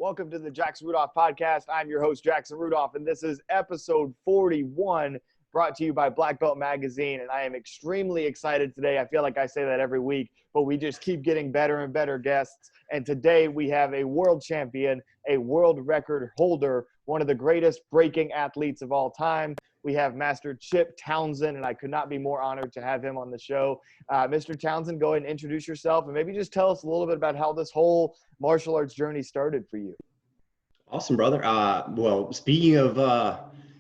Welcome to the Jackson Rudolph podcast. I'm your host, Jackson Rudolph, and this is episode 41, brought to you by Black Belt Magazine. And I am extremely excited today. I feel like I say that every week, but we just keep getting better and better guests. And today we have a world champion, a world record holder, one of the greatest breaking athletes of all time. We have Master Chip Townsend, and I could not be more honored to have him on the show. Mr. Townsend, go ahead and introduce yourself and maybe just tell us a little bit about how this whole martial arts journey started for you. Awesome, brother. Well, speaking of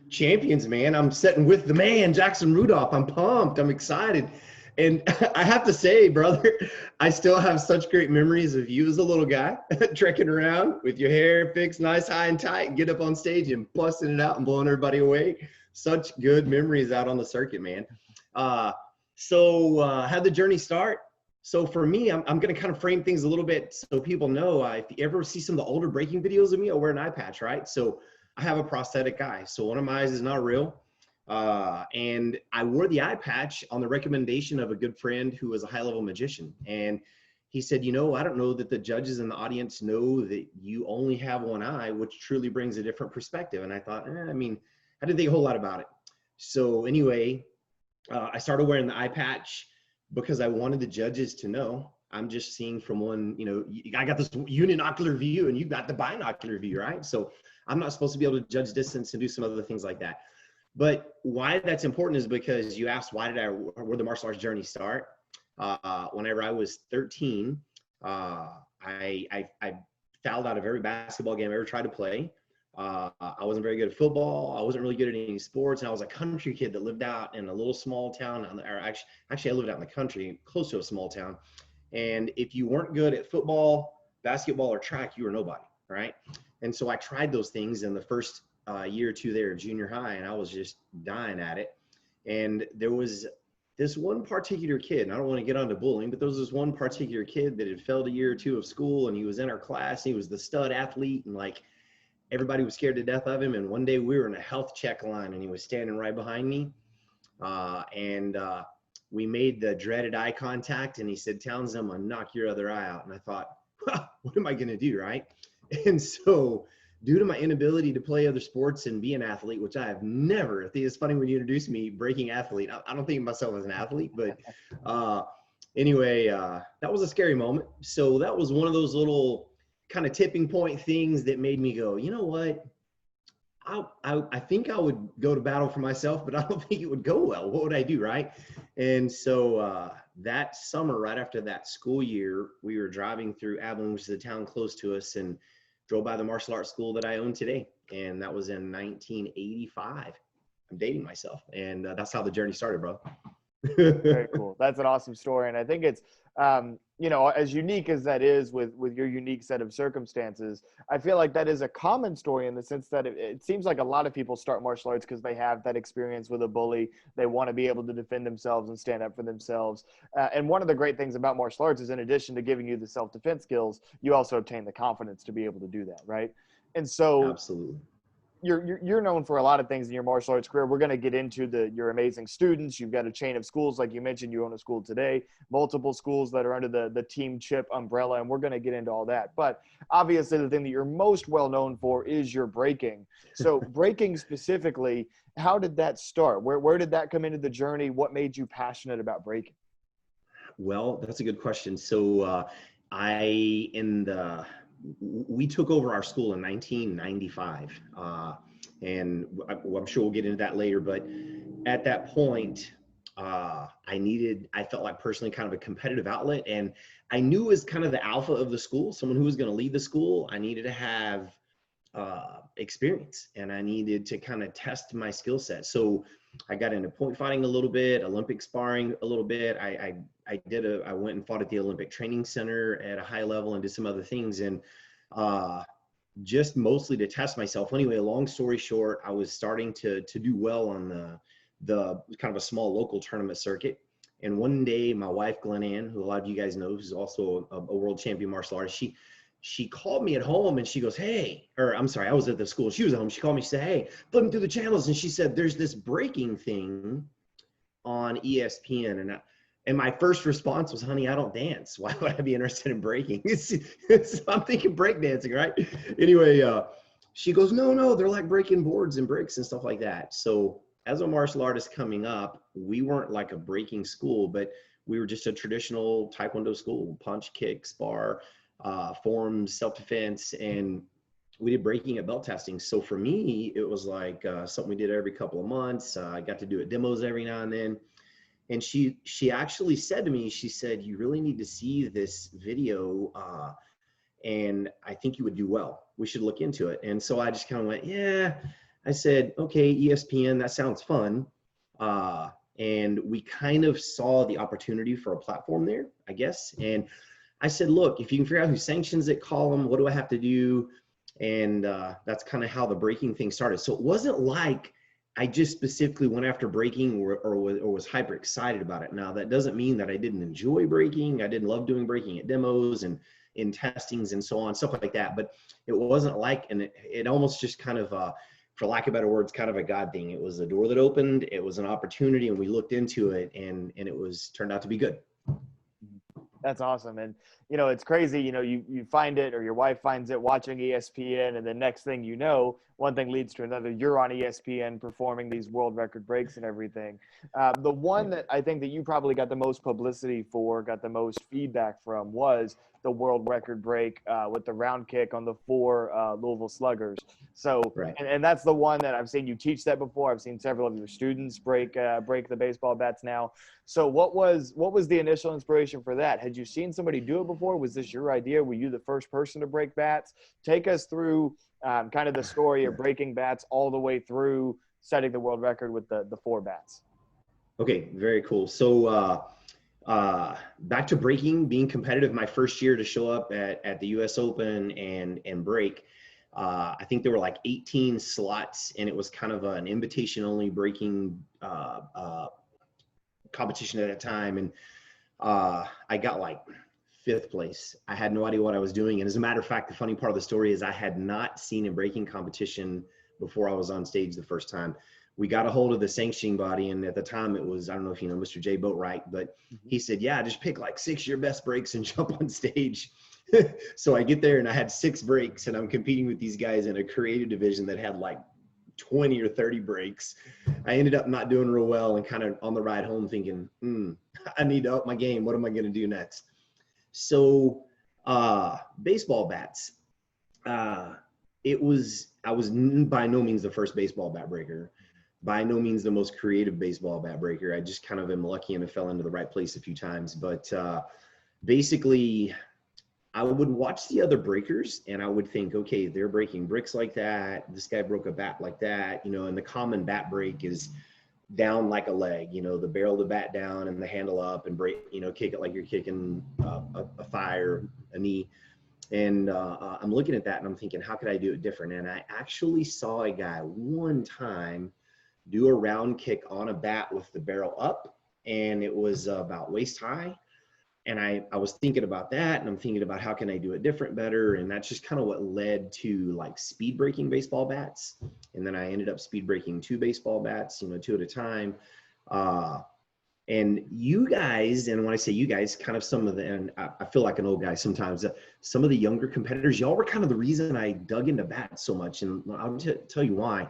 champions, man, I'm sitting with the man, Jackson Rudolph. I'm pumped. I'm excited. And I have to say, brother, I still have such great memories of you as a little guy trekking around with your hair fixed nice, high and tight, and get up on stage and busting it out and blowing everybody away. Such good memories out on the circuit, man. How'd the journey start? So for me, I'm going to kind of frame things a little bit so people know. If you ever see some of the older breaking videos of me, I wear an eye patch, right? So I have a prosthetic eye. So one of my eyes is not real. And I wore the eye patch on the recommendation of a good friend who was a high-level magician. And he said, you know, I don't know that the judges in the audience know that you only have one eye, which truly brings a different perspective. And I thought, I didn't think a whole lot about it. So anyway, I started wearing the eye patch because I wanted the judges to know I'm just seeing from one, I got this uninocular view and you've got the binocular view, right? So I'm not supposed to be able to judge distance and do some other things like that. But why that's important is because you asked, where the martial arts journey start? Whenever I was 13, I fouled out of every basketball game I ever tried to play. I wasn't very good at football. I wasn't really good at any sports. And I was a country kid that lived out in a little small town. Actually, I lived out in the country, close to a small town. And if you weren't good at football, basketball, or track, you were nobody, right? And so I tried those things in the first year or two there at junior high, and I was just dying at it. And there was this one particular kid, and I don't want to get onto bullying, but there was this one particular kid that had failed a year or two of school, and he was in our class, and he was the stud athlete, and everybody was scared to death of him. And one day we were in a health check line and he was standing right behind me. We made the dreaded eye contact and he said, Townsend, I'm gonna knock your other eye out. And I thought, what am I gonna do, right? And so due to my inability to play other sports and be an athlete, which I have never, I think it's funny when you introduce me, breaking athlete. I don't think of myself as an athlete, but anyway, that was a scary moment. So that was one of those little kind of tipping point things that made me go, you know what? I think I would go to battle for myself, but I don't think it would go well. What would I do, right? And so that summer, right after that school year, we were driving through Abilene, which is a town close to us, and drove by the martial arts school that I own today. And that was in 1985. I'm dating myself. And that's how the journey started, bro. Very cool. That's an awesome story. And I think it's, as unique as that is with your unique set of circumstances, I feel like that is a common story in the sense that it seems like a lot of people start martial arts because they have that experience with a bully. They want to be able to defend themselves and stand up for themselves. And one of the great things about martial arts is in addition to giving you the self-defense skills, you also obtain the confidence to be able to do that, right? And so absolutely. You're known for a lot of things in your martial arts career. We're going to get into your amazing students. You've got a chain of schools. Like you mentioned, you own a school today, multiple schools that are under the Team Chip umbrella, and we're going to get into all that. But obviously the thing that you're most well known for is your breaking. So breaking specifically, how did that start? Where did that come into the journey? What made you passionate about breaking? Well, that's a good question. So we took over our school in 1995, and I'm sure we'll get into that later, but at that point, I felt like personally kind of a competitive outlet, and I knew as kind of the alpha of the school, someone who was going to lead the school, I needed to have experience, and I needed to kind of test my skill set. So I got into point fighting a little bit, Olympic sparring a little bit. I went and fought at the Olympic Training Center at a high level and did some other things, and just mostly to test myself. Anyway, long story short, I was starting to do well on the kind of a small local tournament circuit. And one day, my wife, Glenn Ann, who a lot of you guys know, who's also a world champion martial artist, she called me at home and she goes, I was at the school. She was at home. She called me, she said, hey, flipping through the channels. And she said, there's this breaking thing on ESPN. And my first response was, honey, I don't dance. Why would I be interested in breaking? I'm thinking break dancing, right? Anyway, she goes, no, they're like breaking boards and bricks and stuff like that. So as a martial artist coming up, we weren't like a breaking school, but we were just a traditional Taekwondo school, punch, kick, spar, forms, self-defense, and we did breaking at belt testing. So for me, it was like something we did every couple of months. I got to do it demos every now and then. And she actually said to me, she said, you really need to see this video, and I think you would do well. We should look into it. And so I just kind of went, yeah. I said, okay, ESPN, that sounds fun. And we kind of saw the opportunity for a platform there, I guess. And I said, look, if you can figure out who sanctions it, call them. What do I have to do? And that's kind of how the breaking thing started. So it wasn't like I just specifically went after breaking or was hyper excited about it. Now, that doesn't mean that I didn't enjoy breaking. I didn't love doing breaking at demos and in testings and so on, stuff like that. But it wasn't like, and it almost just kind of, for lack of better words, kind of a God thing. It was a door that opened. It was an opportunity, and we looked into it, and it turned out to be good. That's awesome. And, you know, it's crazy, you know, you find it, or your wife finds it watching ESPN, and the next thing you know, one thing leads to another. You're on ESPN performing these world record breaks and everything. The one that I think that you probably got the most publicity for, got the most feedback from, was the world record break with the round kick on the 4 Louisville Sluggers. So, right. and that's the one that I've seen you teach that before. I've seen several of your students break the baseball bats now. So what was the initial inspiration for that? Had you seen somebody do it before? Was this your idea? Were you the first person to break bats? Take us through kind of the story of breaking bats all the way through setting the world record with the 4 bats. Okay, very cool. So back to breaking, being competitive, my first year to show up at the US Open and break, I think there were like 18 slots, and it was kind of an invitation only breaking competition at that time. And I got like 5th place. I had no idea what I was doing. And as a matter of fact, the funny part of the story is I had not seen a breaking competition before I was on stage the first time. We got a hold of the sanctioning body, and at the time it was, I don't know if you know Mr. J Boatwright, but he said, yeah, just pick like 6 of your best breaks and jump on stage. So I get there and I had 6 breaks, and I'm competing with these guys in a creative division that had like 20 or 30 breaks. I ended up not doing real well, and kind of on the ride home thinking, I need to up my game. What am I going to do next? So baseball bats, I was by no means the first baseball bat breaker, by no means the most creative baseball bat breaker. I just kind of am lucky and I fell into the right place a few times. But basically, I would watch the other breakers and I would think, okay, they're breaking bricks like that. This guy broke a bat like that, you know, and the common bat break is down like a leg, you know, the barrel of the bat down and the handle up, and break, you know, kick it like you're kicking a thigh or a knee. And I'm looking at that and I'm thinking, how could I do it different? And I actually saw a guy one time do a round kick on a bat with the barrel up, and it was about waist high. And I was thinking about that, and I'm thinking about how can I do it different, better. And that's just kind of what led to like speed breaking baseball bats. And then I ended up speed breaking 2 baseball bats, you know, 2 at a time. And you guys, and when I say you guys, kind of some of the, and I feel like an old guy sometimes, some of the younger competitors, y'all were kind of the reason I dug into bats so much. And I'll tell you why.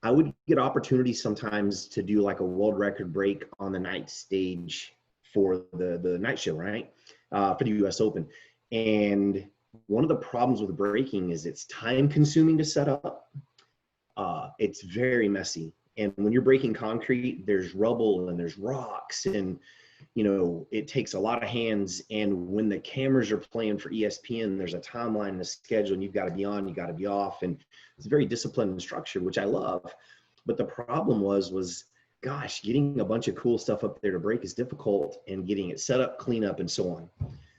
I would get opportunities sometimes to do like a world record break on the night stage for the night show, right? For the US Open. And one of the problems with breaking is it's time consuming to set up. It's very messy. And when you're breaking concrete, there's rubble and there's rocks, and, you know, it takes a lot of hands. And when the cameras are playing for ESPN, there's a timeline and a schedule, and you've got to be on, you got to be off. And it's very disciplined and structured, which I love. But the problem was, gosh, getting a bunch of cool stuff up there to break is difficult, and getting it set up, clean up, and so on.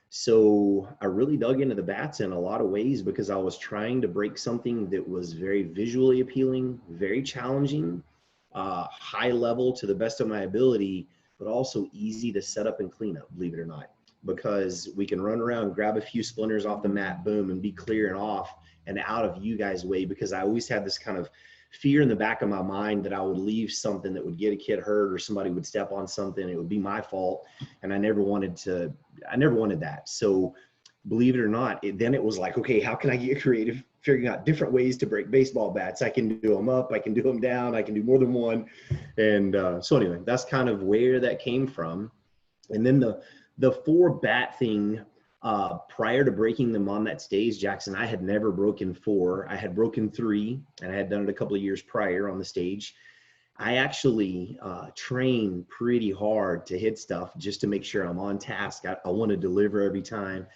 So I really dug into the bats in a lot of ways, because I was trying to break something that was very visually appealing, very challenging, high level to the best of my ability, but also easy to set up and clean up, believe it or not, because we can run around, grab a few splinters off the mat, boom, and be clear and off and out of you guys' way. Because I always had this kind of fear in the back of my mind that I would leave something that would get a kid hurt or somebody would step on something. It would be my fault. And I never wanted that. So believe it or not, then it was like, okay, how can I get creative, figuring out different ways to break baseball bats? I can do them up, I can do them down, I can do more than one. And so anyway, that's kind of where that came from. And then the 4-bat thing, prior to breaking them on that stage, Jackson, I had never broken 4. I had broken 3, and I had done it a couple of years prior on the stage. I actually train pretty hard to hit stuff just to make sure I'm on task. I want to deliver every time.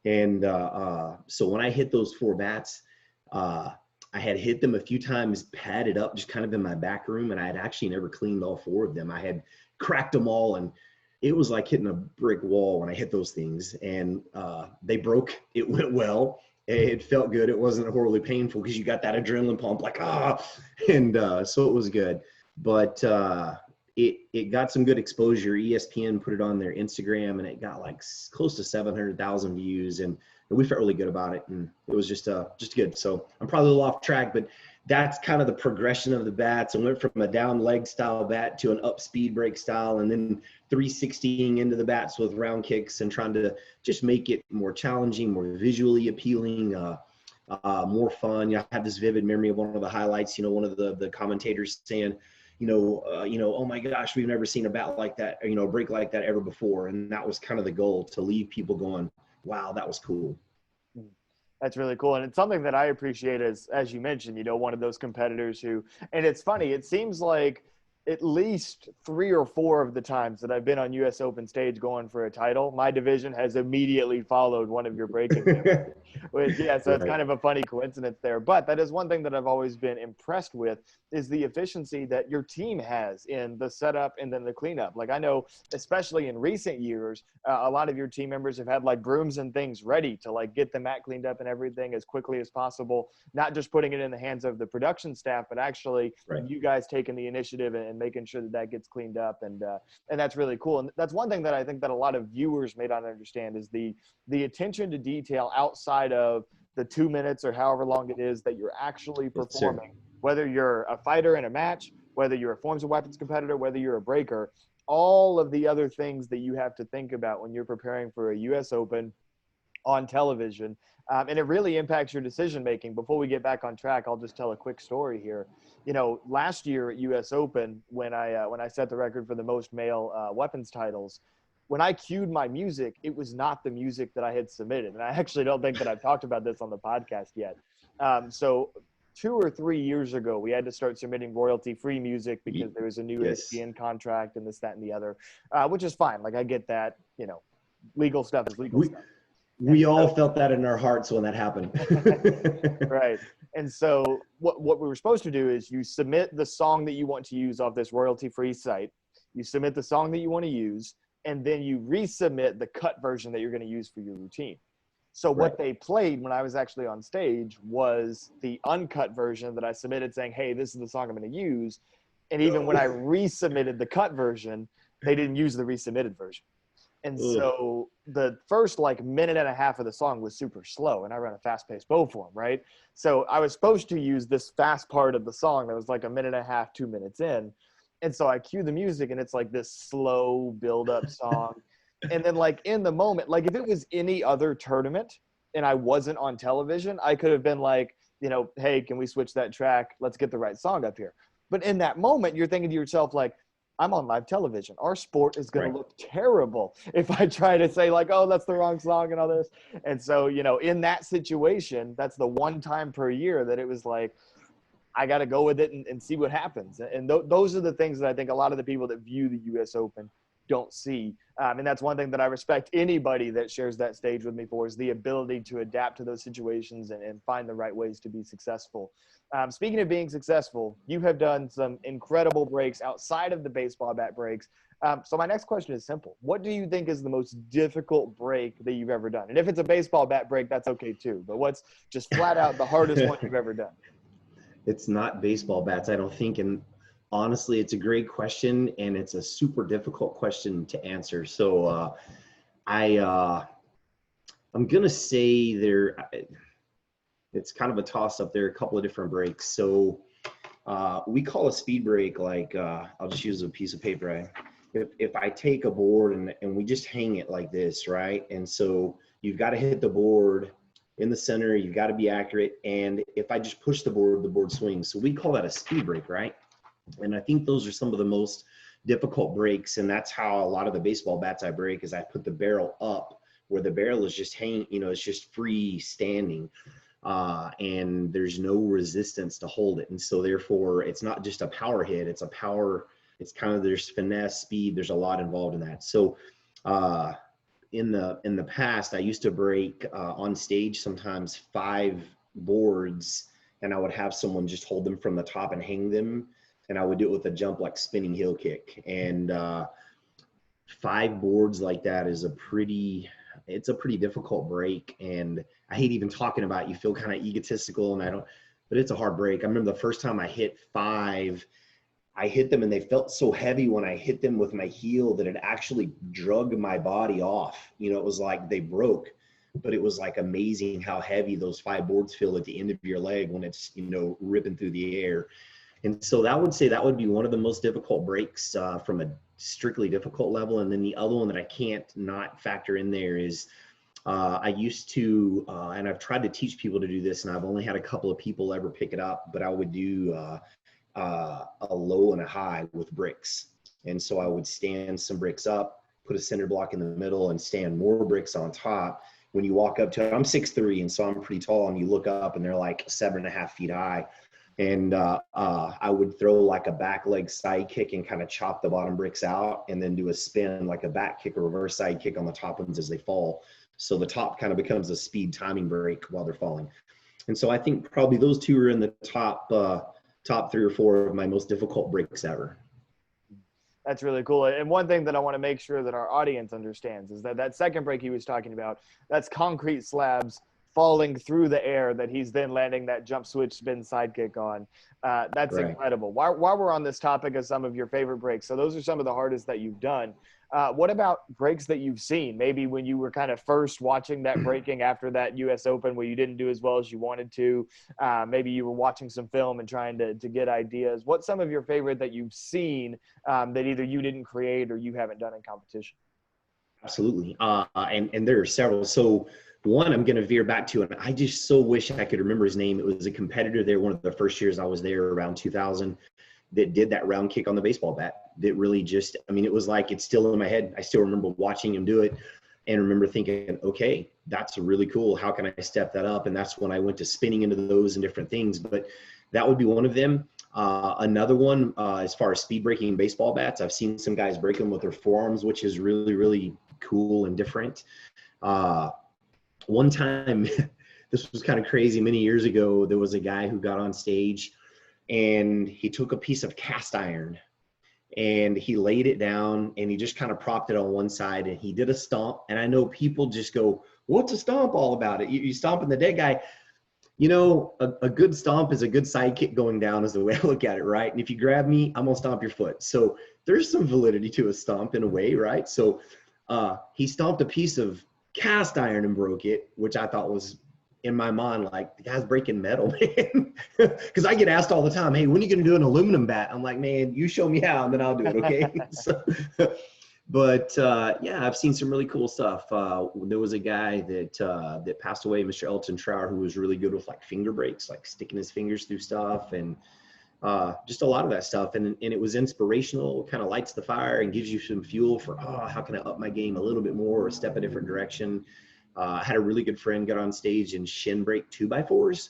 And so when I hit those 4 bats, I had hit them a few times, padded up, just kind of in my back room, and I had actually never cleaned all 4 of them. I had cracked them all, and it was like hitting a brick wall when I hit those things. And they broke. It went well. It felt good. It wasn't horribly painful because you got that adrenaline pump, like, and so it was good. But it got some good exposure. ESPN put it on their Instagram, and it got like close to 700,000 views, and we felt really good about it, and it was just good. So I'm probably a little off track, but that's kind of the progression of the bats. I went from a down leg style bat to an up speed break style, and then 360ing into the bats with round kicks and trying to just make it more challenging, more visually appealing, more fun. I have this vivid memory of one of the highlights, one of the commentators saying, oh my gosh, we've never seen a bat like that, a break like that ever before. And that was kind of the goal, to leave people going, wow, that was cool. That's really cool. And it's something that I appreciate as you mentioned, one of those competitors who, and it's funny, it seems like at least 3 or 4 of the times that I've been on US Open stage going for a title, my division has immediately followed one of your breaking games. Which, so it's kind of a funny coincidence there. But that is one thing that I've always been impressed with, is the efficiency that your team has in the setup and then the cleanup. Like, I know, especially in recent years, a lot of your team members have had like brooms and things ready to like get the mat cleaned up and everything as quickly as possible, not just putting it in the hands of the production staff, but actually you guys taking the initiative and making sure that gets cleaned up. And that's really cool. And that's one thing that I think that a lot of viewers may not understand, is the attention to detail outside of the 2 minutes or however long it is that you're actually performing, whether you're a fighter in a match, whether you're a forms of weapons competitor, whether you're a breaker, all of the other things that you have to think about when you're preparing for a US Open on television. And it really impacts your decision-making. Before we get back on track, I'll just tell a quick story here. Last year at US Open, when I set the record for the most male weapons titles, when I cued my music, it was not the music that I had submitted. And I actually don't think that I've talked about this on the podcast yet. So 2 or 3 years ago, we had to start submitting royalty-free music because there was a new ESPN contract and this, that, and the other, which is fine. Like, I get that, legal stuff is legal stuff. We all felt that in our hearts when that happened. Right. And so what we were supposed to do is you submit the song that you want to use off this royalty-free site. You submit the song that you want to use, and then you resubmit the cut version that you're going to use for your routine. So what they played when I was actually on stage was the uncut version that I submitted, saying, hey, this is the song I'm going to use. And even when I resubmitted the cut version, they didn't use the resubmitted version. And so the first minute and a half of the song was super slow, and I run a fast-paced bow form, right? So I was supposed to use this fast part of the song that was like a minute and a half, 2 minutes in. And so I cue the music, and it's like this slow build-up song. And then in the moment, if it was any other tournament and I wasn't on television, I could have been like, hey, can we switch that track? Let's get the right song up here. But in that moment, you're thinking to yourself, I'm on live television. Our sport is going to look terrible if I try to say oh, that's the wrong song and all this. And so, in that situation, that's the one time per year that it was I got to go with it and see what happens. And those are the things that I think a lot of the people that view the US Open don't see. And that's one thing that I respect anybody that shares that stage with me for, is the ability to adapt to those situations and find the right ways to be successful. Speaking of being successful, you have done some incredible breaks outside of the baseball bat breaks. So my next question is simple. What do you think is the most difficult break that you've ever done? And if it's a baseball bat break, that's okay too. But what's just flat out the hardest one you've ever done? It's not baseball bats, I don't think. And honestly, it's a great question, and it's a super difficult question to answer. So I'm going to say it's kind of a toss-up. There are a couple of different breaks. So We call a speed break like, I'll just use a piece of paper. If I take a board and we just hang it like this, right? And so you've got to hit the board in the center, you've got to be accurate. And if I just push the board swings. So we call that a speed break, right? And I think those are some of the most difficult breaks. And that's how a lot of the baseball bats I break is I put the barrel up where the barrel is just hanging, it's just free standing. And there's no resistance to hold it. And so therefore it's not just a power hit, it's kind of, there's finesse, speed, there's a lot involved in that. So in the past, I used to break on stage sometimes 5 boards, and I would have someone just hold them from the top and hang them. And I would do it with a jump, like spinning heel kick. And 5 boards like that is it's a pretty difficult break. And I hate even talking about it. You feel kind of egotistical, but it's a hard break. I remember the first time I hit 5, I hit them and they felt so heavy when I hit them with my heel that it actually drug my body off. It was like they broke, but it was like amazing how heavy those 5 boards feel at the end of your leg when it's, ripping through the air. And so that would be one of the most difficult breaks from a strictly difficult level. And then the other one that I can't not factor in there is I used to, and I've tried to teach people to do this, and I've only had a couple of people ever pick it up, but I would do a low and a high with bricks. And so I would stand some bricks up, put a cinder block in the middle, and stand more bricks on top. When you walk up to it, I'm 6'3", and so I'm pretty tall, and you look up and they're like 7.5 feet high. And I would throw like a back leg side kick and kind of chop the bottom bricks out, and then do a spin like a back kick or reverse side kick on the top ones as they fall. So the top kind of becomes a speed timing break while they're falling. And so I think probably those 2 are in the top 3 or 4 of my most difficult breaks ever. That's really cool. And one thing that I want to make sure that our audience understands is that second break he was talking about, that's concrete slabs falling through the air that he's then landing that jump switch spin sidekick on. That's right. Incredible. While we're on this topic of some of your favorite breaks, so those are some of the hardest that you've done. What about breaks that you've seen? Maybe when you were kind of first watching that breaking after that U.S. Open where you didn't do as well as you wanted to. Maybe you were watching some film and trying to get ideas. What's some of your favorite that you've seen that either you didn't create or you haven't done in competition? Absolutely. And there are several. So one I'm going to veer back to, and I just so wish I could remember his name. It was a competitor there one of the first years I was there around 2000 that did that round kick on the baseball bat. That really just, it was like, it's still in my head. I still remember watching him do it and remember thinking, okay, that's really cool. How can I step that up? And that's when I went to spinning into those and different things. But that would be one of them. Another one, as far as speed breaking baseball bats, I've seen some guys break them with their forearms, which is really, really cool and different. One time, this was kind of crazy. Many years ago, there was a guy who got on stage and he took a piece of cast iron and he laid it down and he just kind of propped it on one side and he did a stomp. And I know people just go, what's a stomp all about? You stomping the dead guy. A good stomp is a good side kick going down is the way I look at it, right? And if you grab me, I'm going to stomp your foot. So there's some validity to a stomp in a way, right? So he stomped a piece of cast iron and broke it, which I thought was, in my mind, like, the guy's breaking metal, man. Because I get asked all the time, hey, when are you going to do an aluminum bat? I'm like, man, you show me how, and then I'll do it, okay? But I've seen some really cool stuff. There was a guy that passed away, Mr. Elton Trower, who was really good with like finger breaks, like sticking his fingers through stuff, and just a lot of that stuff. And it was inspirational, kind of lights the fire and gives you some fuel for, how can I up my game a little bit more or step a different direction? I had a really good friend get on stage and shin break 2x4s.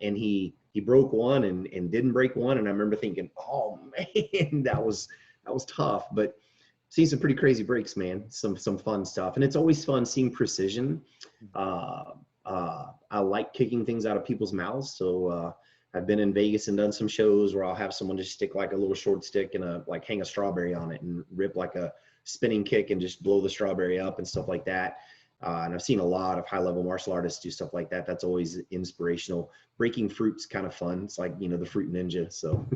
And he broke one and didn't break one. And I remember thinking, oh man, that was tough, but seen some pretty crazy breaks, man. Some fun stuff. And it's always fun seeing precision. I like kicking things out of people's mouths. So, I've been in Vegas and done some shows where I'll have someone just stick like a little short stick and hang a strawberry on it and rip like a spinning kick and just blow the strawberry up and stuff like that. And I've seen a lot of high-level martial artists do stuff like that. That's always inspirational. Breaking fruit's kind of fun. It's like, the fruit ninja. So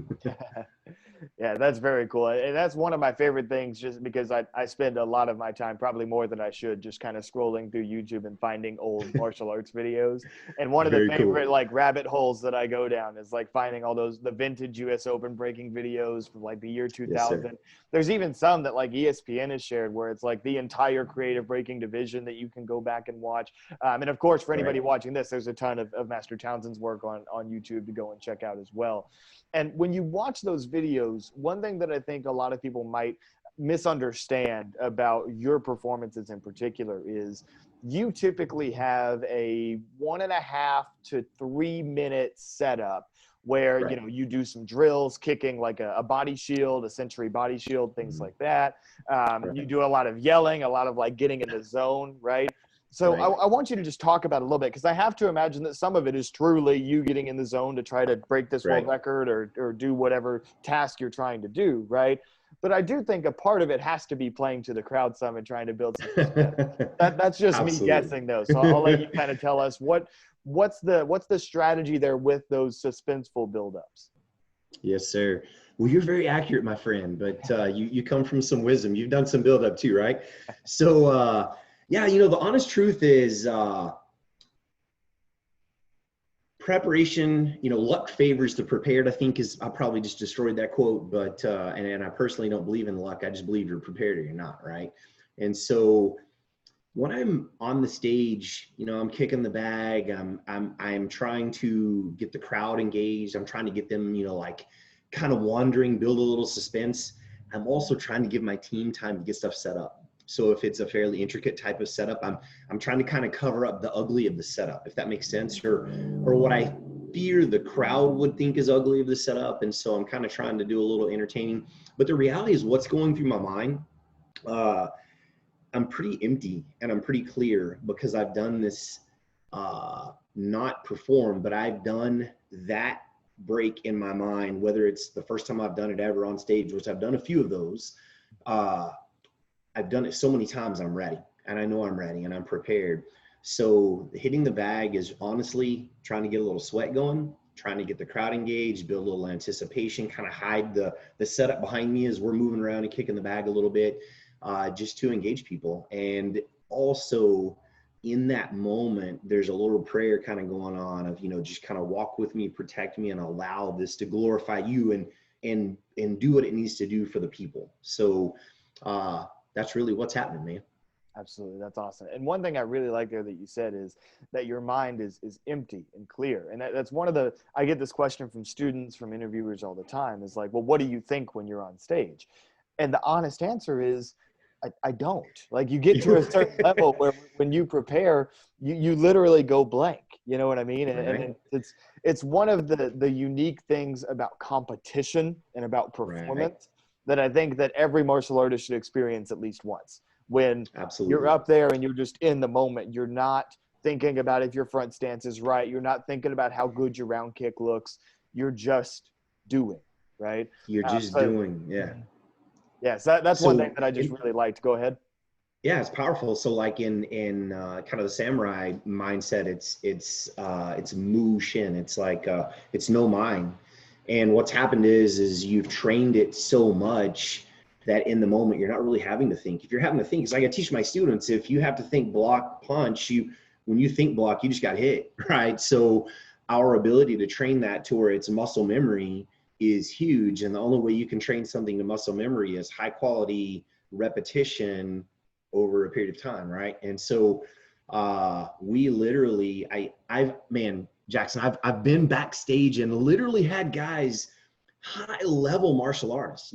Yeah, that's very cool. And that's one of my favorite things just because I spend a lot of my time, probably more than I should, just kind of scrolling through YouTube and finding old martial arts videos. And one of the Very cool. favorite like rabbit holes that I go down is like finding all the vintage US Open breaking videos from like the year Yes, sir. 2000. There's even some that like ESPN has shared where it's like the entire creative breaking division that you can go back and watch. And of course, for anybody Right. watching this, there's a ton of Master Townsend's work on YouTube to go and check out as well. And when you watch those videos, one thing that I think a lot of people might misunderstand about your performances in particular is you typically have a 1.5 to 3 minute setup where Right. you do some drills, kicking like a body shield, a century body shield, things like that. You Right. do a lot of yelling, a lot of like getting in the zone, right? So Right. I want you to just talk about it a little bit because I have to imagine that some of it is truly you getting in the zone to try to break this world Right. record or do whatever task you're trying to do, right? But I do think a part of it has to be playing to the crowd some and trying to build some suspense. That's just me Absolutely. guessing though. So I'll let you kind of tell us what's the strategy there with those suspenseful buildups. Yes, sir. Well, you're very accurate, my friend, but you come from some wisdom. You've done some build up too, right? So yeah, the honest truth is preparation, luck favors the prepared, I think I probably just destroyed that quote, but and I personally don't believe in luck. I just believe you're prepared or you're not, right? And so when I'm on the stage, I'm kicking the bag, I'm trying to get the crowd engaged. I'm trying to get them, like kind of wandering, build a little suspense. I'm also trying to give my team time to get stuff set up. So if it's a fairly intricate type of setup, I'm trying to kind of cover up the ugly of the setup, if that makes sense, or what I fear the crowd would think is ugly of the setup. And so I'm kind of trying to do a little entertaining. But the reality is what's going through my mind. I'm pretty empty and I'm pretty clear because I've done this, not perform, but I've done that break in my mind, whether it's the first time I've done it ever on stage, which I've done a few of those. I've done it so many times I'm ready and I know I'm ready and I'm prepared. So hitting the bag is honestly trying to get a little sweat going, trying to get the crowd engaged, build a little anticipation, kind of hide the setup behind me as we're moving around and kicking the bag a little bit, just to engage people. And also in that moment, there's a little prayer kind of going on of, just kind of walk with me, protect me, and allow this to glorify you and do what it needs to do for the people. So that's really what's happening, man. Absolutely. That's awesome. And one thing I really like there that you said is that your mind is empty and clear. And that's one of I get this question from students, from interviewers all the time is like, well, what do you think when you're on stage? And the honest answer is, I don't. Like you get to a certain level where when you prepare, you literally go blank. You know what I mean? And it's one of the unique things about competition and about performance that I think that every martial artist should experience at least once. When you're up there and you're just in the moment, you're not thinking about if your front stance is right. You're not thinking about how good your round kick looks. You're just doing, right? You're just doing, yeah. Yeah, so that's one thing that I just really liked. Go ahead. Yeah, it's powerful. So like in kind of the samurai mindset, it's mu shin. It's like it's no mind. And what's happened is you've trained it so much that in the moment you're not really having to think. If you're having to think, it's like I teach my students, if you have to think block, punch, when you think block, you just got hit, right? So our ability to train that to where it's muscle memory is huge. And the only way you can train something to muscle memory is high quality repetition over a period of time, right? And so we literally, man, Jackson, I've been backstage and literally had guys, high level martial artists,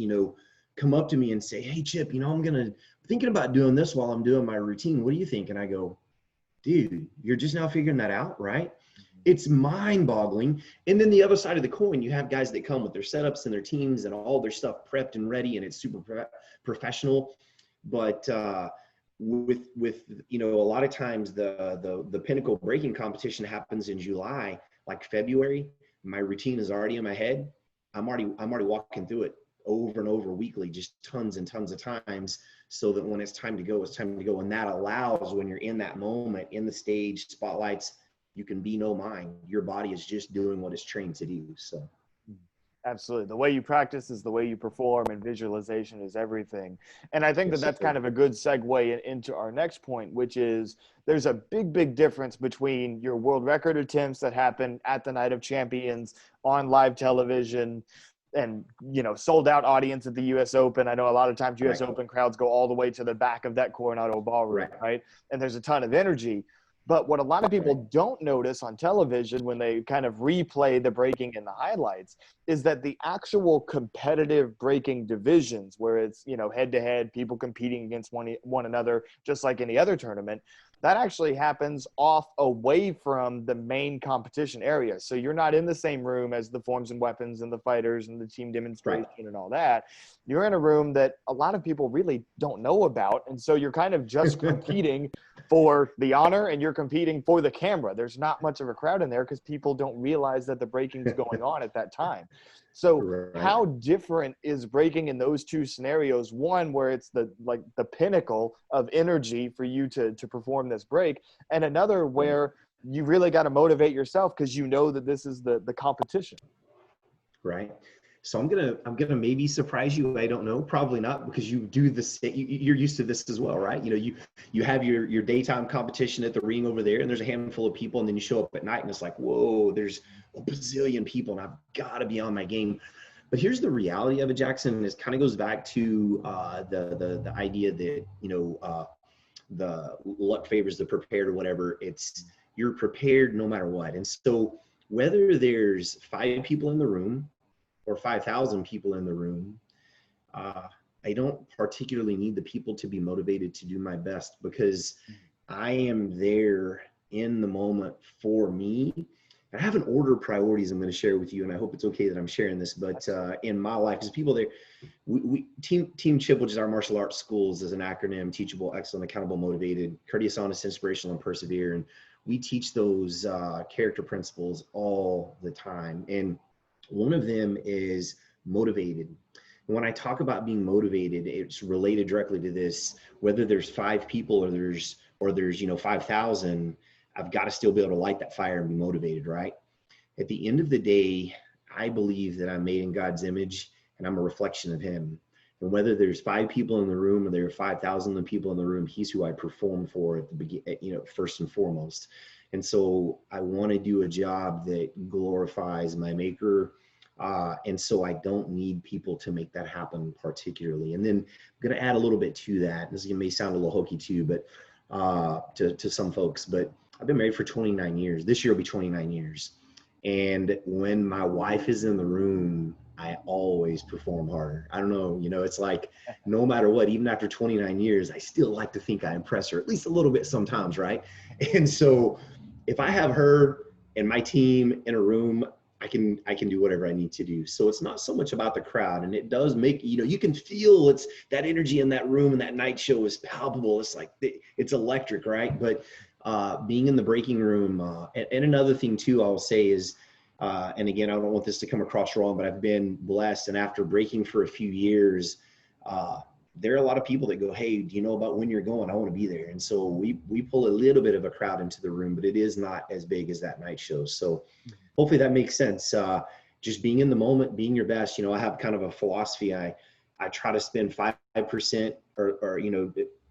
come up to me and say, hey Chip, I'm thinking about doing this while I'm doing my routine. What do you think? And I go, dude, you're just now figuring that out, right? It's mind boggling. And then the other side of the coin, you have guys that come with their setups and their teams and all their stuff prepped and ready, and it's super professional. But with a lot of times the pinnacle breaking competition happens in July, like February. My routine is already in my head. I'm already walking through it over and over weekly, just tons and tons of times, so that when it's time to go, it's time to go. And that allows, when you're in that moment, in the stage, spotlights, you can be no mind. Your body is just doing what it's trained to do. So Absolutely. The way you practice is the way you perform, and visualization is everything. And I think that Yes, that's sir. kind of a good segue into our next point, which is there's a big, big difference between your world record attempts that happen at the Night of Champions on live television and, sold out audience at the US Open. I know a lot of times US Right. Open crowds go all the way to the back of that Coronado ballroom, Right. right? And there's a ton of energy. But what a lot of people Right. don't notice on television when they kind of replay the breaking and the highlights is that the actual competitive breaking divisions, where it's, head to head, people competing against one another, just like any other tournament, that actually happens off away from the main competition area. So you're not in the same room as the forms and weapons and the fighters and the team demonstration Right. and all that. You're in a room that a lot of people really don't know about. And so you're kind of just competing for the honor, and you're competing for the camera. There's not much of a crowd in there because people don't realize that the breaking's going on at that time. So Right. how different is breaking in those two scenarios? One where it's the pinnacle of energy for you to perform this break, and another Right. where you really got to motivate yourself because you know that this is the competition. Right. So I'm gonna maybe surprise you. I don't know, probably not, because you do this. You're used to this as well, right? You have your daytime competition at the ring over there, and there's a handful of people, and then you show up at night, and it's like, whoa, there's a bazillion people, and I've got to be on my game. But here's the reality of it, Jackson. This kind of goes back to the idea that the luck favors the prepared or whatever. It's you're prepared no matter what, and so whether there's 5 people in the room or 5,000 people in the room, I don't particularly need the people to be motivated to do my best, because I am there in the moment for me. I have an order of priorities I'm going to share with you, and I hope it's okay that I'm sharing this. But in my life, because people there, Team CHIP, which is our martial arts schools, is an acronym: teachable, excellent, accountable, motivated, courteous, honest, inspirational, and persevere. And we teach those character principles all the time. And one of them is motivated. When I talk about being motivated, it's related directly to this. Whether there's 5 people or there's 5,000, I've got to still be able to light that fire and be motivated, right? At the end of the day, I believe that I'm made in God's image and I'm a reflection of Him. And whether there's 5 people in the room or there are 5,000 people in the room, He's who I perform for at the beginning, first and foremost. And so I want to do a job that glorifies my Maker. And so I don't need people to make that happen particularly. And then I'm going to add a little bit to that. This may sound a little hokey too, but to some folks, but I've been married for 29 years. This year will be 29 years. And when my wife is in the room, I always perform harder. I don't know, it's like no matter what, even after 29 years, I still like to think I impress her at least a little bit sometimes, right? And so if I have her and my team in a room, I can do whatever I need to do. So it's not so much about the crowd, and it does make, you can feel it's that energy in that room, and that night show is palpable. It's like, it's electric, right? But being in the breaking room, and another thing too, I'll say is, and again, I don't want this to come across wrong, but I've been blessed. And after breaking for a few years, there are a lot of people that go, hey, do you know about when you're going? I want to be there. And so we pull a little bit of a crowd into the room, but it is not as big as that night show. So hopefully that makes sense. Just being in the moment, being your best. I have kind of a philosophy. I try to spend 5% or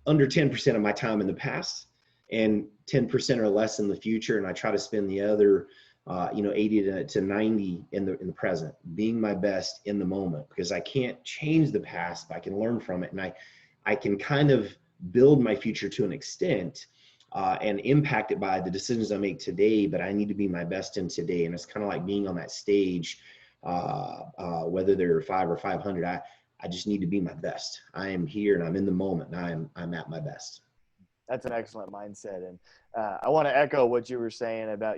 under 10% of my time in the past and 10% or less in the future. And I try to spend the other 80 to 90 in the present, being my best in the moment, because I can't change the past, but I can learn from it. And I can kind of build my future to an extent and impact it by the decisions I make today, but I need to be my best in today. And it's kind of like being on that stage, whether there are 5 or 500, I just need to be my best. I am here and I'm in the moment and I'm at my best. That's an excellent mindset. And I want to echo what you were saying about,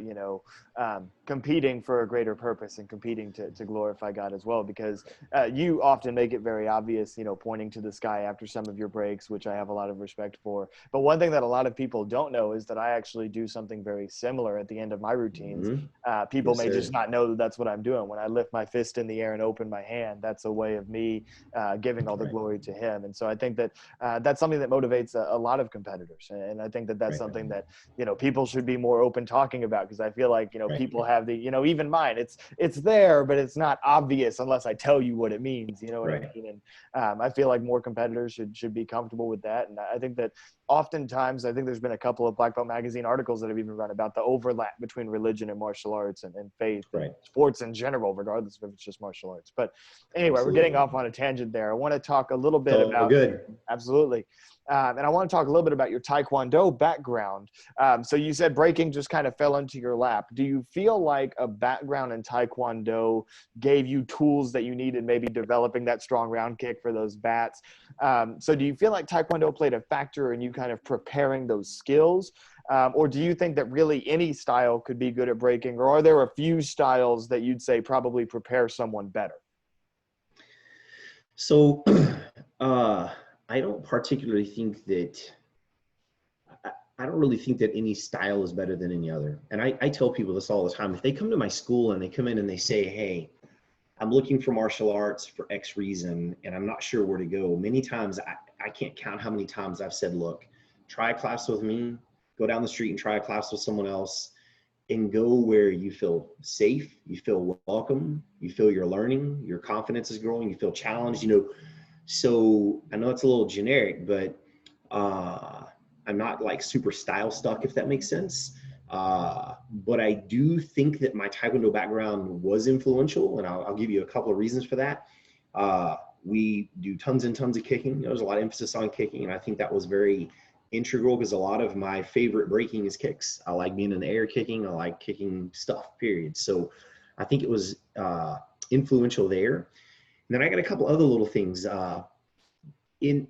competing for a greater purpose and competing to glorify God as well, because you often make it very obvious, pointing to the sky after some of your breaks, which I have a lot of respect for. But one thing that a lot of people don't know is that I actually do something very similar at the end of my routines. Mm-hmm. People Yes, may sir. just not know that that's what I'm doing. When I lift my fist in the air and open my hand, that's a way of me giving all the glory to Him. And so I think that that's something that motivates a lot of competitors. And I think that that's something that people should be more open talking about, because I feel like, Right. people have the, even mine, it's there, but it's not obvious unless I tell you what it means, you know what I Right. mean? And I feel like more competitors should be comfortable with that. And I think that oftentimes, I think there's been a couple of Black Belt Magazine articles that have even run about the overlap between religion and martial arts and faith and Right. sports in general, regardless of if it's just martial arts. But anyway, we're Absolutely. getting off on a tangent there. I want to talk a little bit So about, good. absolutely. And I want to talk a little bit about your Taekwondo background. So you said breaking just kind of fell into your lap. Do you feel like a background in Taekwondo gave you tools that you needed, maybe developing that strong round kick for those bats? So do you feel like Taekwondo played a factor in you kind of preparing those skills? Or do you think that really any style could be good at breaking? Or are there a few styles that you'd say probably prepare someone better? So I don't particularly think that, I don't really think that any style is better than any other. And I tell people this all the time. If they come to my school and they come in and they say, hey, I'm looking for martial arts for X reason, and I'm not sure where to go. Many times I can't count how many times I've said, look, try a class with me, go down the street and try a class with someone else, and go where you feel safe, you feel welcome, you feel you're learning, your confidence is growing, you feel challenged, So I know it's a little generic, but I'm not like super style stuck, if that makes sense. But I do think that my Taekwondo background was influential, and I'll give you a couple of reasons for that. We do tons and tons of kicking. There's a lot of emphasis on kicking, and I think that was very integral because a lot of my favorite breaking is kicks. I like being in the air kicking. I like kicking stuff, period. So I think it was influential there. And then I got a couple other little things. In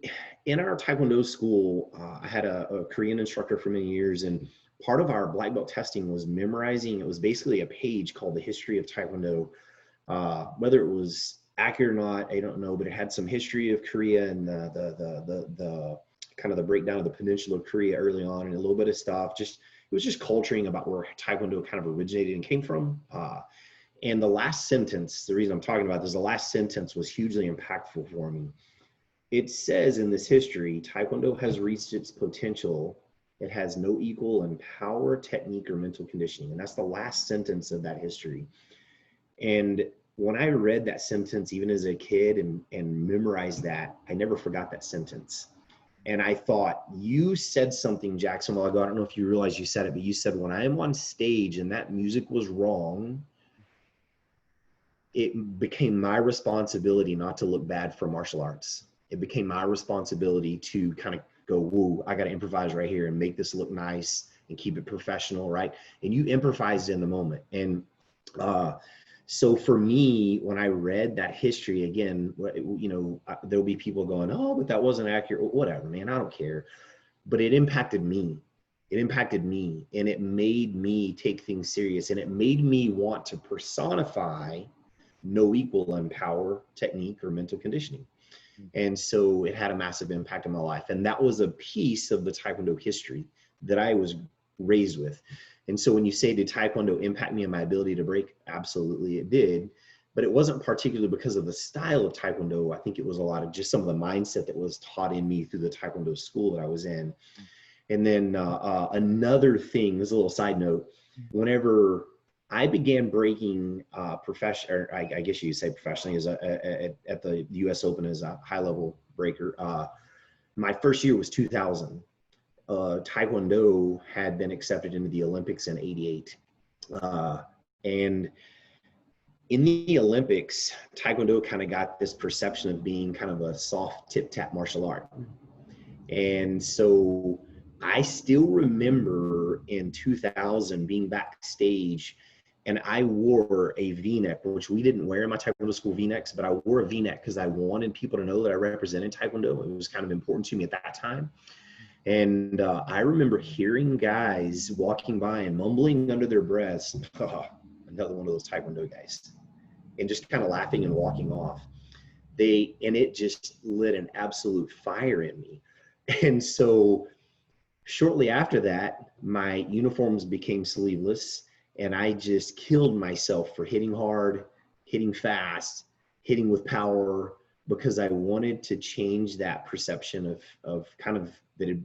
our Taekwondo school, I had a Korean instructor for many years, and part of our black belt testing was memorizing. It was basically a page called The History of Taekwondo. Whether it was accurate or not, I don't know, but it had some history of Korea and the kind of the breakdown of the peninsula of Korea early on, and a little bit of stuff. It was just culturing about where Taekwondo kind of originated and came from. And the last sentence, the reason I'm talking about this, the last sentence was hugely impactful for me. It says in this history, Taekwondo has reached its potential. It has no equal in power, technique, or mental conditioning. And that's the last sentence of that history. And when I read that sentence, even as a kid, and memorized that, I never forgot that sentence. And I thought, you said something, Jackson, while ago. I don't know if you realize you said it, but you said, when I am on stage and that music was wrong, it became my responsibility not to look bad for martial arts. It became my responsibility to kind of go, woo, I got to improvise right here and make this look nice and keep it professional, right? And you improvised in the moment. And so for me, when I read that history again, there'll be people going, oh, but that wasn't accurate. Whatever, man, I don't care. But it impacted me. It impacted me, and it made me take things serious, and it made me want to personify no equal in power, technique, or mental conditioning. And so it had a massive impact on my life. And that was a piece of the Taekwondo history that I was raised with. And so when you say, did Taekwondo impact me and my ability to break? Absolutely, it did. But it wasn't particularly because of the style of Taekwondo. I think it was a lot of just some of the mindset that was taught in me through the Taekwondo school that I was in. And then another thing, this is a little side note, whenever I began breaking I guess you could say professionally, at the U.S. Open as a high-level breaker. My first year was 2000. Taekwondo had been accepted into the Olympics in '88. And in the Olympics, Taekwondo kind of got this perception of being kind of a soft tip-tap martial art. And so I still remember in 2000 being backstage, and I wore a V-neck, which we didn't wear in my Taekwondo school V-necks, but I wore a V-neck because I wanted people to know that I represented Taekwondo. It was kind of important to me at that time. And I remember hearing guys walking by and mumbling under their breaths, oh, another one of those Taekwondo guys, and just kind of laughing and walking off. And it just lit an absolute fire in me. And so shortly after that, my uniforms became sleeveless, and I just killed myself for hitting hard, hitting fast, hitting with power, because I wanted to change that perception of kind of that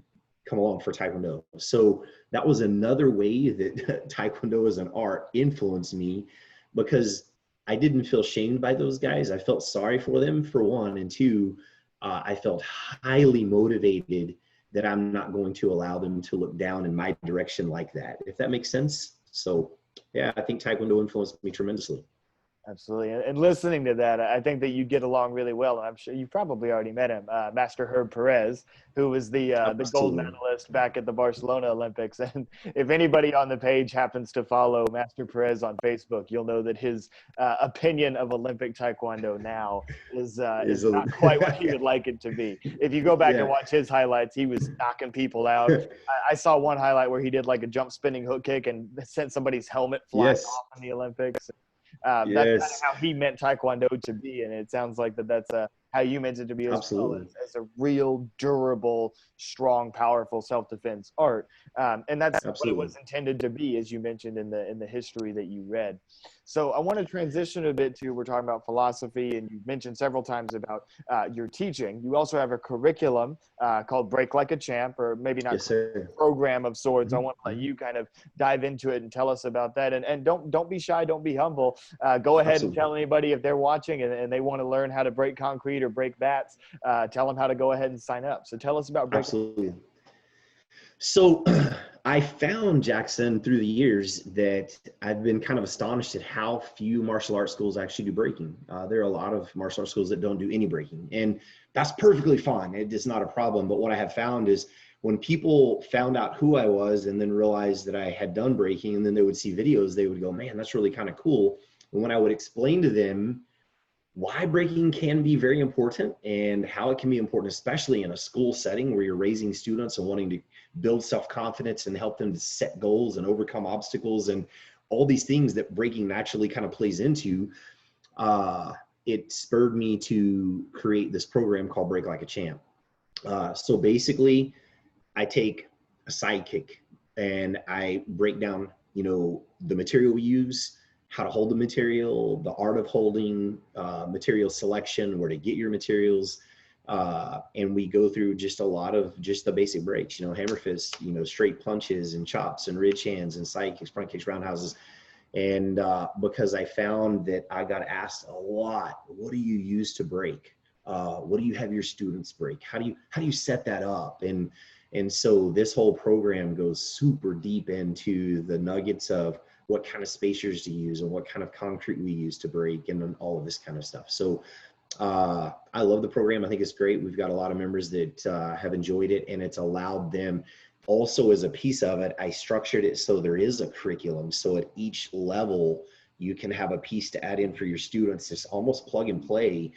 come along for Taekwondo. So that was another way that Taekwondo as an art influenced me, because I didn't feel shamed by those guys. I felt sorry for them, for one, and two, I felt highly motivated that I'm not going to allow them to look down in my direction like that, if that makes sense. So yeah, I think Taekwondo influenced me tremendously. Absolutely. And listening to that, I think that you get along really well. And I'm sure you probably already met him, Master Herb Perez, who was the gold Absolutely. medalist back at the Barcelona Olympics. And if anybody on the page happens to follow Master Perez on Facebook, you'll know that his opinion of Olympic Taekwondo now is not quite what he would like it to be. If you go back and Yeah. watch his highlights, he was knocking people out. I saw one highlight where he did like a jump spinning hook kick and sent somebody's helmet flying Yes. off in the Olympics. That's kind of Yes. how he meant Taekwondo to be, and it sounds like that's how you meant it to be as well, Absolutely. as a real, durable, strong, powerful self-defense art. And that's what it Absolutely. was intended to be, as you mentioned in the history that you read. So I want to transition a bit to, we're talking about philosophy, and you've mentioned several times about your teaching. You also have a curriculum called Break Like a Champ, or maybe not Yes, sir. program of sorts. I Mhm. want to let you kind of dive into it and tell us about that. And don't be shy, don't be humble. Go ahead and Absolutely. tell anybody if they're watching and they want to learn how to break concrete or break bats, tell them how to go ahead and sign up. So tell us about Break. Absolutely. So I found, Jackson, through the years, that I've been kind of astonished at how few martial arts schools actually do breaking. There are a lot of martial arts schools that don't do any breaking, and that's perfectly fine. It is not a problem. But what I have found is when people found out who I was and then realized that I had done breaking, and then they would see videos, they would go, man, that's really kind of cool. And when I would explain to them why breaking can be very important and how it can be important, especially in a school setting where you're raising students and wanting to build self-confidence and help them to set goals and overcome obstacles and all these things that breaking naturally kind of plays into, it spurred me to create this program called Break Like a Champ. So basically, I take a sidekick and I break down, the material we use, how to hold the material, the art of holding, material selection, where to get your materials. And we go through just a lot of just the basic breaks, hammer fists, straight punches and chops and ridge hands and side kicks, front kicks, roundhouses. And because I found that I got asked a lot, what do you use to break? What do you have your students break? How do you set that up? And so this whole program goes super deep into the nuggets of what kind of spacers to use and what kind of concrete we use to break and all of this kind of stuff. So I love the program. I think it's great. We've got a lot of members that have enjoyed it, and it's allowed them also, as a piece of it, I structured it so there is a curriculum. So at each level, you can have a piece to add in for your students. It's almost plug and play.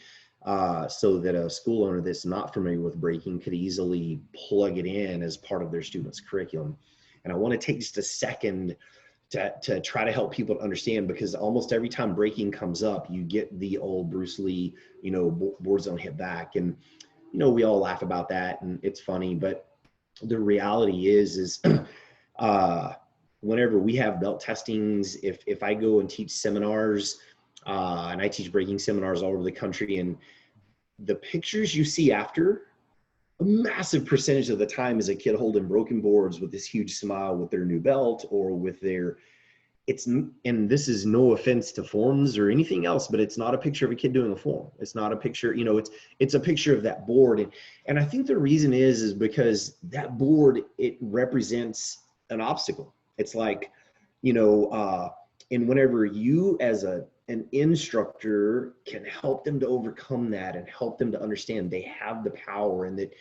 So that a school owner that's not familiar with breaking could easily plug it in as part of their students' curriculum. And I want to take just a second to try to help people to understand, because almost every time breaking comes up, you get the old Bruce Lee, boards don't hit back. And, we all laugh about that and it's funny, but the reality is whenever we have belt testings, if I go and teach seminars, and I teach breaking seminars all over the country, and the pictures you see after, a massive percentage of the time is a kid holding broken boards with this huge smile with their new belt or with their, and this is no offense to forms or anything else, but it's not a picture of a kid doing a form. It's not a picture, it's a picture of that board. And I think the reason is because that board, it represents an obstacle. It's like, and whenever you as an instructor can help them to overcome that and help them to understand they have the power, and that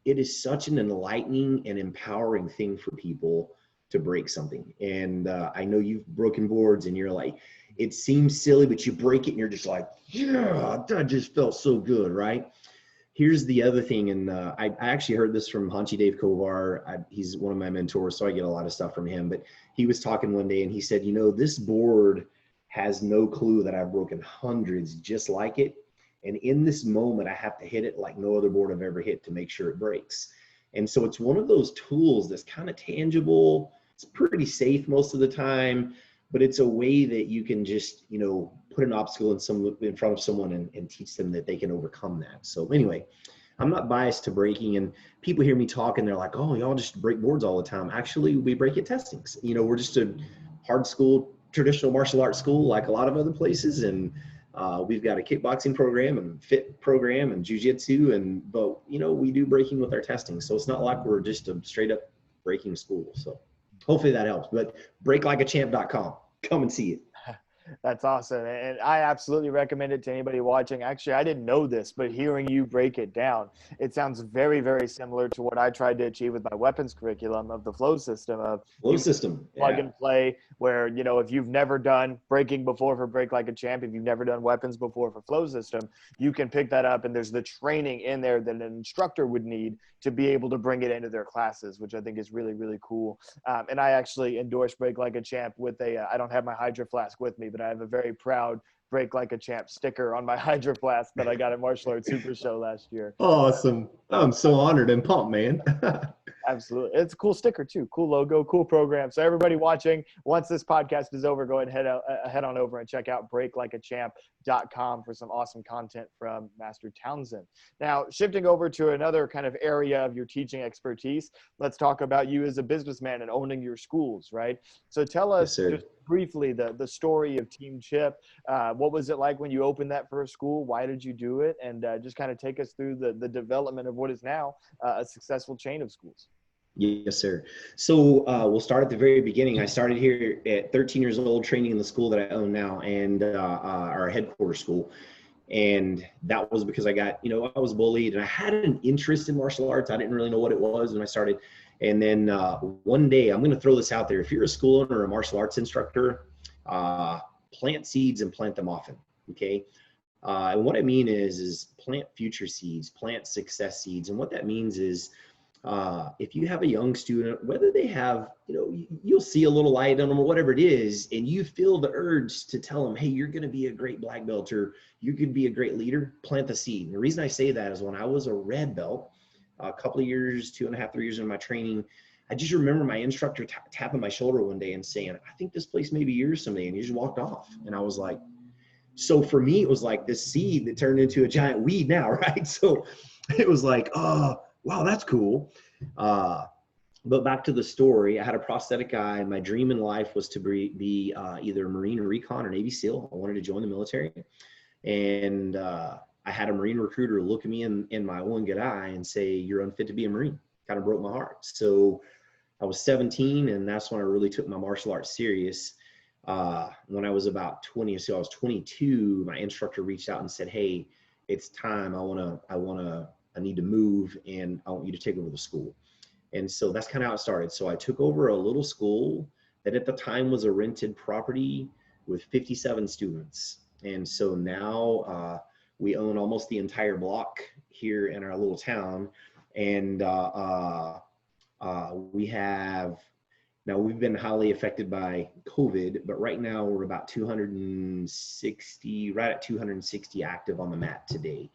it is such an enlightening and empowering thing for people to break something. And I know you've broken boards and you're like, it seems silly, but you break it and you're just like, yeah, that just felt so good, right? Here's the other thing, and I actually heard this from Hanchi Dave Kovar. He's one of my mentors, so I get a lot of stuff from him. But he was talking one day and he said, this board has no clue that I've broken hundreds just like it. And in this moment, I have to hit it like no other board I've ever hit to make sure it breaks. And so it's one of those tools that's kind of tangible. It's pretty safe most of the time, but it's a way that you can just, put an obstacle in front of someone and teach them that they can overcome that. So anyway, I'm not biased to breaking, and people hear me talk and they're like, oh, y'all just break boards all the time. Actually, we break at testings. You know, we're just a hard school, traditional martial arts school like a lot of other places. And we've got a kickboxing program and fit program and jujitsu, but you know, we do breaking with our testing. So it's not like we're just a straight up breaking school. So hopefully that helps. But breaklikeachamp.com, come and see it. That's awesome. And I absolutely recommend it to anybody watching. Actually, I didn't know this, but hearing you break it down, it sounds very, very similar to what I tried to achieve with my weapons curriculum of the flow system of Flow system. plug Yeah. and play, where, you know, if you've never done breaking before for Break Like a Champ, if you've never done weapons before for flow system, you can pick that up, and there's the training in there that an instructor would need to be able to bring it into their classes, which I think is really, really cool. And I actually endorse Break Like a Champ with I don't have my Hydro Flask with me, but I have a very proud Break Like a Champ sticker on my Hydro Flask that I got at Martial Arts Super Show last year. Awesome. I'm so honored and pumped, man. Absolutely. It's a cool sticker too. Cool logo, cool program. So everybody watching, once this podcast is over, go ahead and head on over and check out breaklikeachamp.com for some awesome content from Master Townsend. Now, shifting over to another kind of area of your teaching expertise, let's talk about you as a businessman and owning your schools, right? So tell us just briefly the story of Team Chip. What was it like when you opened that first school? Why did you do it? And just kind of take us through the development of what is now a successful chain of schools. Yes, sir. So we'll start at the very beginning. I started here at 13 years old, training in the school that I own now, and our headquarters school. And that was because I was bullied, and I had an interest in martial arts. I didn't really know what it was when I started. And then one day, I'm going to throw this out there. If you're a school owner or a martial arts instructor, plant seeds and plant them often. Okay. And what I mean is plant future seeds, plant success seeds. And what that means is, if you have a young student, whether they have, you'll see a little light on them or whatever it is, and you feel the urge to tell them, hey, you're going to be a great black belt, or you could be a great leader, plant the seed. And the reason I say that is when I was a red belt, a couple of years, 2.5, 3 years into my training, I just remember my instructor tapping my shoulder one day and saying, I think this place may be yours someday. And he just walked off. And I was like, so for me, it was like this seed that turned into a giant weed now, right? So it was like, oh, wow, that's cool. But back to the story, I had a prosthetic eye, and my dream in life was to be either a Marine Recon or Navy SEAL. I wanted to join the military. And I had a Marine recruiter look at me in my one good eye and say, you're unfit to be a Marine. Kind of broke my heart. So I was 17, and that's when I really took my martial arts serious. When I was about 20, so I was 22, my instructor reached out and said, hey, it's time. I need to move, and I want you to take over the school. And so that's kind of how it started. So I took over a little school that at the time was a rented property with 57 students. And so now we own almost the entire block here in our little town. And we've been highly affected by COVID, but right now we're about 260, right at 260 active on the mat today.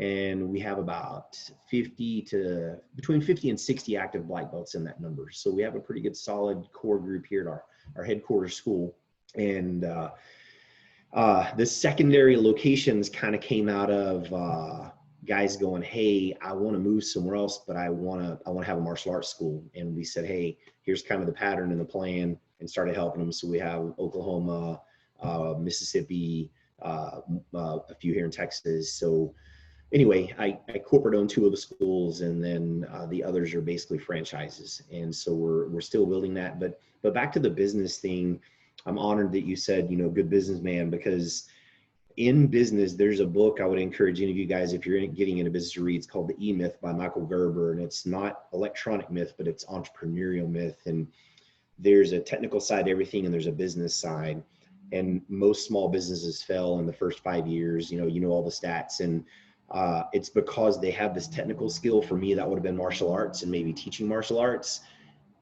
And we have about between 50 and 60 active black belts in that number. So we have a pretty good solid core group here at our headquarters school. And the secondary locations kind of came out of guys going, hey, I want to move somewhere else, but I want to have a martial arts school. And we said, hey, here's kind of the pattern and the plan, and started helping them. So we have Oklahoma, Mississippi, a few here in Texas. So anyway, I corporate own 2 of the schools, and then the others are basically franchises. And so we're still building that. But back to the business thing, I'm honored that you said, good businessman, because in business, there's a book I would encourage any of you guys, if you're getting into business, to read. It's called The E-Myth by Michael Gerber. And it's not electronic myth, but it's entrepreneurial myth. And there's a technical side to everything, and there's a business side. And most small businesses fail in the first 5 years, all the stats. And it's because they have this technical skill. For me, that would have been martial arts and maybe teaching martial arts,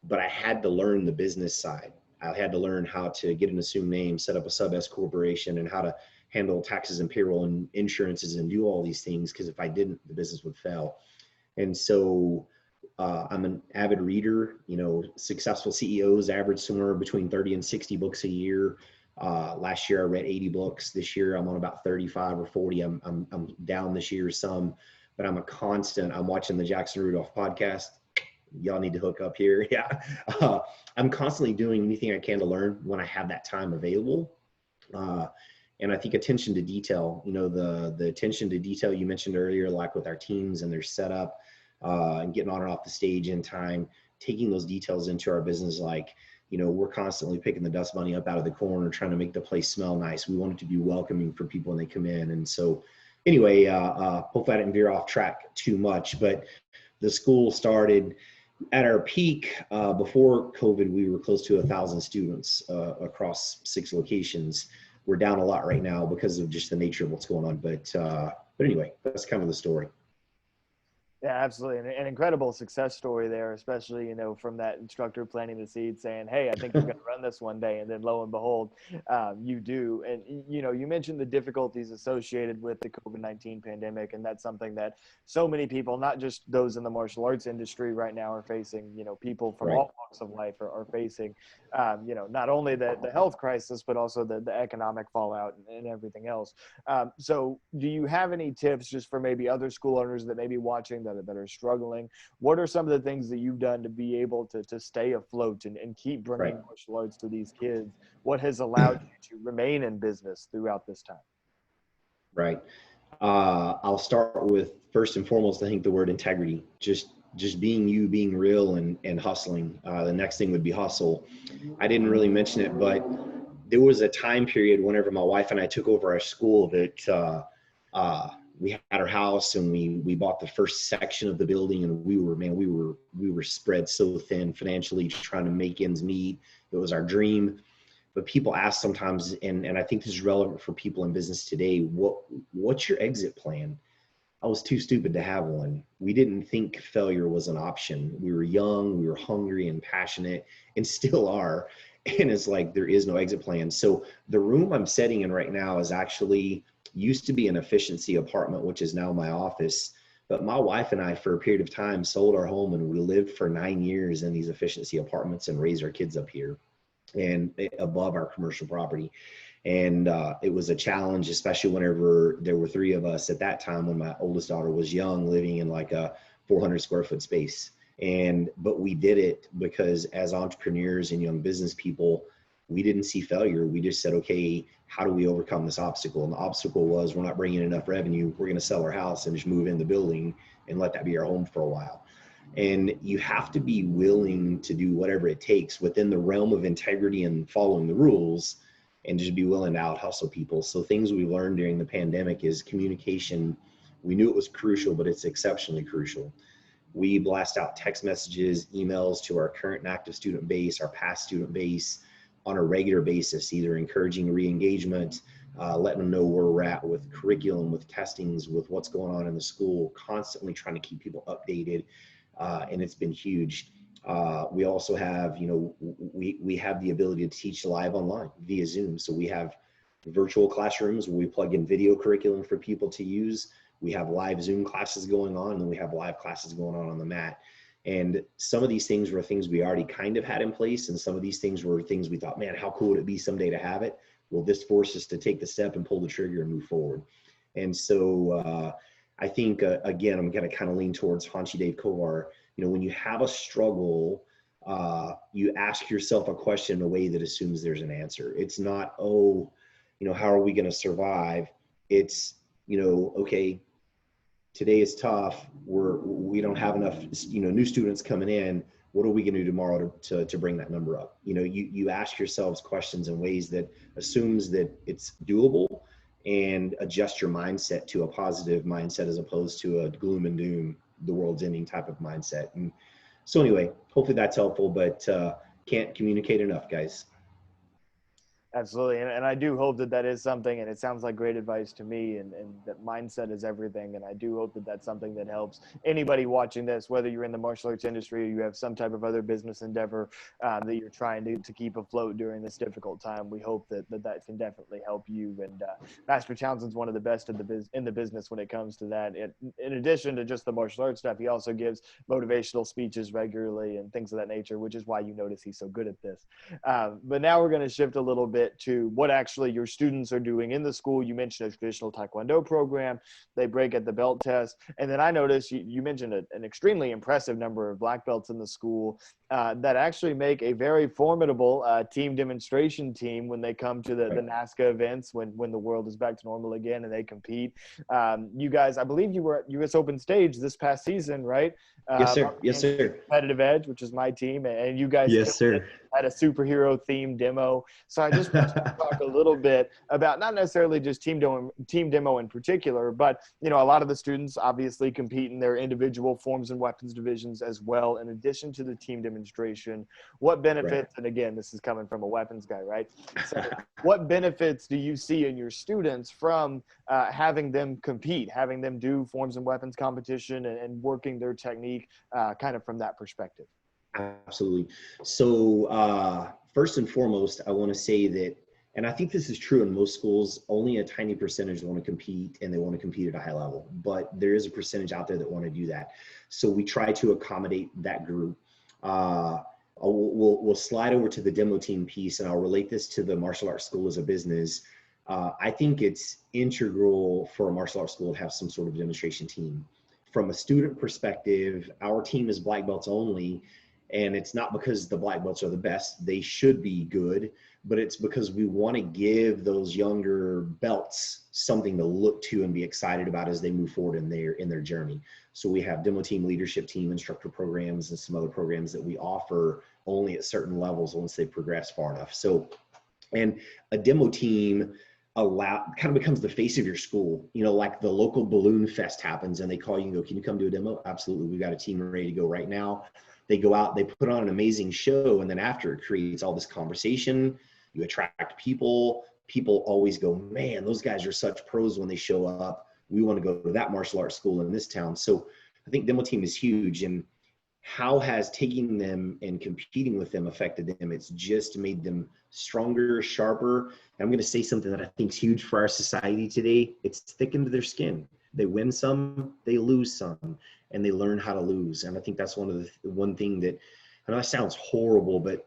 but I had to learn the business side. I had to learn how to get an assumed name, set up a sub-S corporation, and how to handle taxes and payroll and insurances and do all these things. Because if I didn't, the business would fail. And so I'm an avid reader. Successful CEOs average somewhere between 30 and 60 books a year. Last year I read 80 books. This year I'm on about 35 or 40. I'm down this year some, but I'm watching the Jackson Rudolph podcast. Y'all need to hook up here. Yeah. I'm constantly doing anything I can to learn when I have that time available. And I think attention to detail, the attention to detail you mentioned earlier, like with our teams and their setup, and getting on and off the stage in time, taking those details into our business. Like, we're constantly picking the dust bunny up out of the corner, trying to make the place smell nice. We want it to be welcoming for people when they come in. And so anyway, hopefully I didn't veer off track too much, but the school started at our peak. Before COVID, we were close to 1,000 students across 6 locations. We're down a lot right now because of just the nature of what's going on. But anyway, that's kind of the story. Yeah, absolutely. An incredible success story there, especially, from that instructor planting the seed saying, hey, I think you're going to run this one day. And then lo and behold, you do. And, you mentioned the difficulties associated with the COVID-19 pandemic. And that's something that so many people, not just those in the martial arts industry right now are facing, people from all walks of life are facing, not only the health crisis, but also the economic fallout and everything else. So do you have any tips just for maybe other school owners that may be watching that are struggling? What are some of the things that you've done to be able to stay afloat and keep bringing martial arts to these kids? What has allowed you to remain in business throughout this time? Right. I'll start with, first and foremost, I think the word integrity, just being you, being real and hustling. The next thing would be hustle. I didn't really mention it, but there was a time period whenever my wife and I took over our school that we had our house and we bought the first section of the building, and we were spread so thin financially, trying to make ends meet. It was our dream. But people ask sometimes, and I think this is relevant for people in business today, what's your exit plan? I was too stupid to have one. We didn't think failure was an option. We were young, we were hungry and passionate, and still are. And it's like, there is no exit plan. So the room I'm sitting in right now is actually used to be an efficiency apartment, which is now my office. But my wife and I, for a period of time, sold our home, and we lived for 9 years in these efficiency apartments and raised our kids up here and above our commercial property. And it was a challenge, especially whenever there were 3 of us at that time, when my oldest daughter was young, living in like a 400 square foot space. But we did it because as entrepreneurs and young business people, we didn't see failure. We just said, okay, how do we overcome this obstacle? And the obstacle was, we're not bringing enough revenue. We're going to sell our house and just move in the building and let that be our home for a while. And you have to be willing to do whatever it takes within the realm of integrity and following the rules, and just be willing to out hustle people. So things we learned during the pandemic is communication. We knew it was crucial, but it's exceptionally crucial. We blast out text messages, emails to our current and active student base, our past student base on a regular basis, either encouraging re-engagement, letting them know where we're at with curriculum, with testings, with what's going on in the school, constantly trying to keep people updated. And it's been huge. We also have, we have the ability to teach live online via Zoom. So we have virtual classrooms where we plug in video curriculum for people to use. We have live Zoom classes going on, and we have live classes going on the mat. And some of these things were things we already kind of had in place. And some of these things were things we thought, man, how cool would it be someday to have it? Well, this forced us to take the step and pull the trigger and move forward. And so I think, again, I'm going to kind of lean towards Hanshi Dave Kovar. When you have a struggle, you ask yourself a question in a way that assumes there's an answer. It's not, how are we going to survive? It's, okay, today is tough. We don't have enough, new students coming in. What are we going to do tomorrow to bring that number up? You ask yourselves questions in ways that assumes that it's doable, and adjust your mindset to a positive mindset as opposed to a gloom and doom, the world's ending type of mindset. And so anyway, hopefully that's helpful, but can't communicate enough, guys. Absolutely. And I do hope that is something, and it sounds like great advice to me, and that mindset is everything. And I do hope that that's something that helps anybody watching this, whether you're in the martial arts industry or you have some type of other business endeavor that you're trying to keep afloat during this difficult time. We hope that can definitely help you. And Master Townsend's one of the best in the business when it comes to that. In addition to just the martial arts stuff, he also gives motivational speeches regularly and things of that nature, which is why you notice he's so good at this. But now we're going to shift a little bit bit to what actually your students are doing in the school. You mentioned a traditional Taekwondo program. They break at the belt test. And then I noticed you mentioned an extremely impressive number of black belts in the school that actually make a very formidable team demonstration team when they come to the NASCA events, when the world is back to normal again and they compete. You guys, I believe you were at US Open Stage this past season, right? Yes, sir. Yes, sir. Competitive Edge, which is my team, and you guys Yes, sir. had a superhero themed demo. So I just want to talk a little bit about not necessarily just team demo in particular, but a lot of the students obviously compete in their individual forms and weapons divisions as well, in addition to the team demonstration. What benefits, Right. and again, this is coming from a weapons guy, right? So what benefits do you see in your students from having them compete, having them do forms and weapons competition and working their technique kind of from that perspective? Absolutely. So first and foremost, I want to say that, and I think this is true in most schools, only a tiny percentage want to compete, and they want to compete at a high level, but there is a percentage out there that want to do that. So we try to accommodate that group. We'll slide over to the demo team piece, and I'll relate this to the martial arts school as a business. I think it's integral for a martial arts school to have some sort of demonstration team. From a student perspective, our team is black belts only, and it's not because the black belts are the best. They should be good, but it's because we want to give those younger belts something to look to and be excited about as they move forward in their journey. So we have demo team, leadership team, instructor programs, and some other programs that we offer only at certain levels once they progress far enough. So, and a demo team kind of becomes the face of your school. Like the local balloon fest happens and they call you and go, "Can you come do a demo?" Absolutely. We've got a team ready to go right now. They go out, they put on an amazing show, and then after, it creates all this conversation. You attract people. People always go, "Man, those guys are such pros when they show up. We want to go to that martial arts school in this town." So I think demo team is huge. And how has taking them and competing with them affected them? It's just made them stronger, sharper. And I'm going to say something that I think is huge for our society today. It's thickened their skin. They win some, they lose some, and they learn how to lose. And I think that's one thing that, I know that sounds horrible, but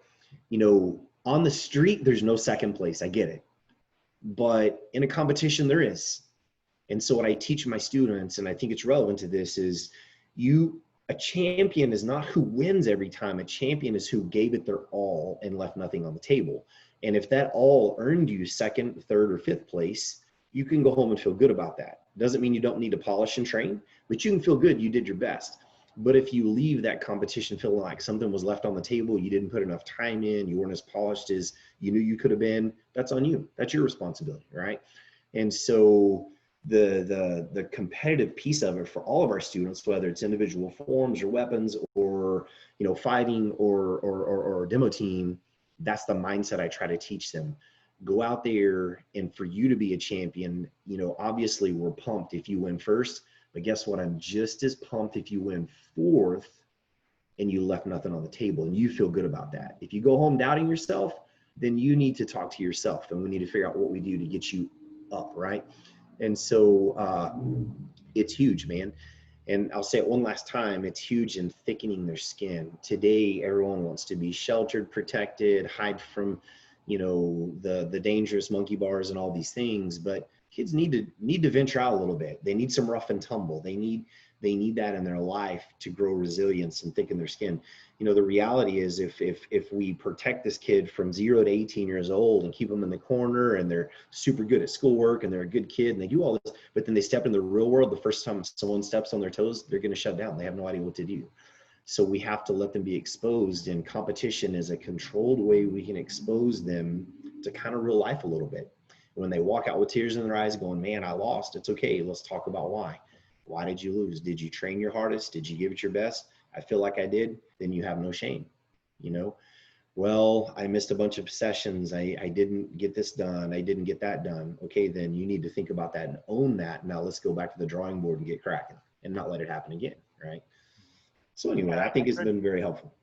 on the street, there's no second place. I get it. But in a competition, there is. And so what I teach my students, and I think it's relevant to this, is a champion is not who wins every time. A champion is who gave it their all and left nothing on the table. And if that all earned you second, third, or fifth place, you can go home and feel good about that. Doesn't mean you don't need to polish and train, but you can feel good you did your best. But if you leave that competition feeling like something was left on the table, you didn't put enough time in, you weren't as polished as you knew you could have been, that's on you. That's your responsibility, right? And so the competitive piece of it for all of our students, whether it's individual forms or weapons or fighting or demo team, that's the mindset I try to teach them. Go out there, and for you to be a champion, obviously we're pumped if you win first, but guess what? I'm just as pumped if you win fourth and you left nothing on the table and you feel good about that. If you go home doubting yourself, then you need to talk to yourself, and we need to figure out what we do to get you up, right? And so it's huge, man. And I'll say it one last time, it's huge in thickening their skin. Today, everyone wants to be sheltered, protected, hide from, the dangerous monkey bars and all these things. But kids need to venture out a little bit. They need some rough and tumble. They need that in their life to grow resilience and thicken their skin. The reality is if we protect this kid from 0 to 18 years old and keep them in the corner and they're super good at schoolwork and they're a good kid and they do all this, but then they step in the real world, the first time someone steps on their toes, they're going to shut down. They have no idea what to do. So we have to let them be exposed, and competition is a controlled way we can expose them to kind of real life a little bit. When they walk out with tears in their eyes going, "Man, I lost," it's okay. Let's talk about why. Why did you lose? Did you train your hardest? Did you give it your best? I feel like I did. Then you have no shame. Well, I missed a bunch of sessions. I didn't get this done. I didn't get that done. Okay, then you need to think about that and own that. Now let's go back to the drawing board and get cracking and not let it happen again, right? So anyway, I think it's been very helpful.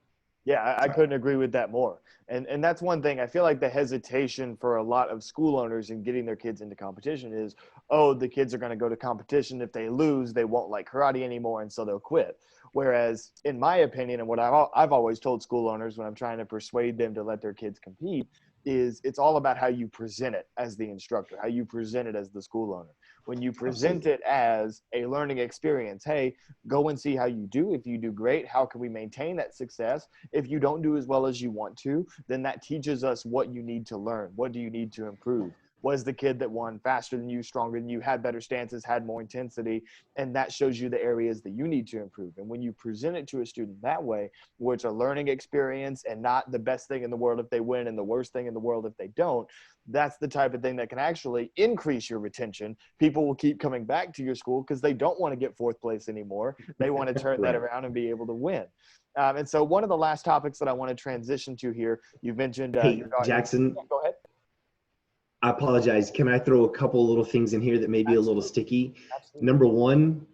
Yeah, I couldn't agree with that more. And that's one thing. I feel like the hesitation for a lot of school owners in getting their kids into competition is, oh, the kids are going to go to competition. If they lose, they won't like karate anymore, and so they'll quit. Whereas, in my opinion, and what I've always told school owners when I'm trying to persuade them to let their kids compete, is it's all about how you present it as the instructor, how you present it as the school owner. When you present it as a learning experience, hey, go and see how you do. If you do great, how can we maintain that success? If you don't do as well as you want to, then that teaches us what you need to learn. What do you need to improve? Was the kid that won faster than you, stronger than you, had better stances, had more intensity? And that shows you the areas that you need to improve. And when you present it to a student that way, where it's a learning experience and not the best thing in the world if they win and the worst thing in the world if they don't, that's the type of thing that can actually increase your retention. People will keep coming back to your school because they don't want to get fourth place anymore. They want to turn that around and be able to win. And so one of the last topics that I want to transition to here, you've mentioned hey, Jackson. Go ahead. I apologize. Can I throw a couple little things in here that may be a little sticky? Absolutely. Number one,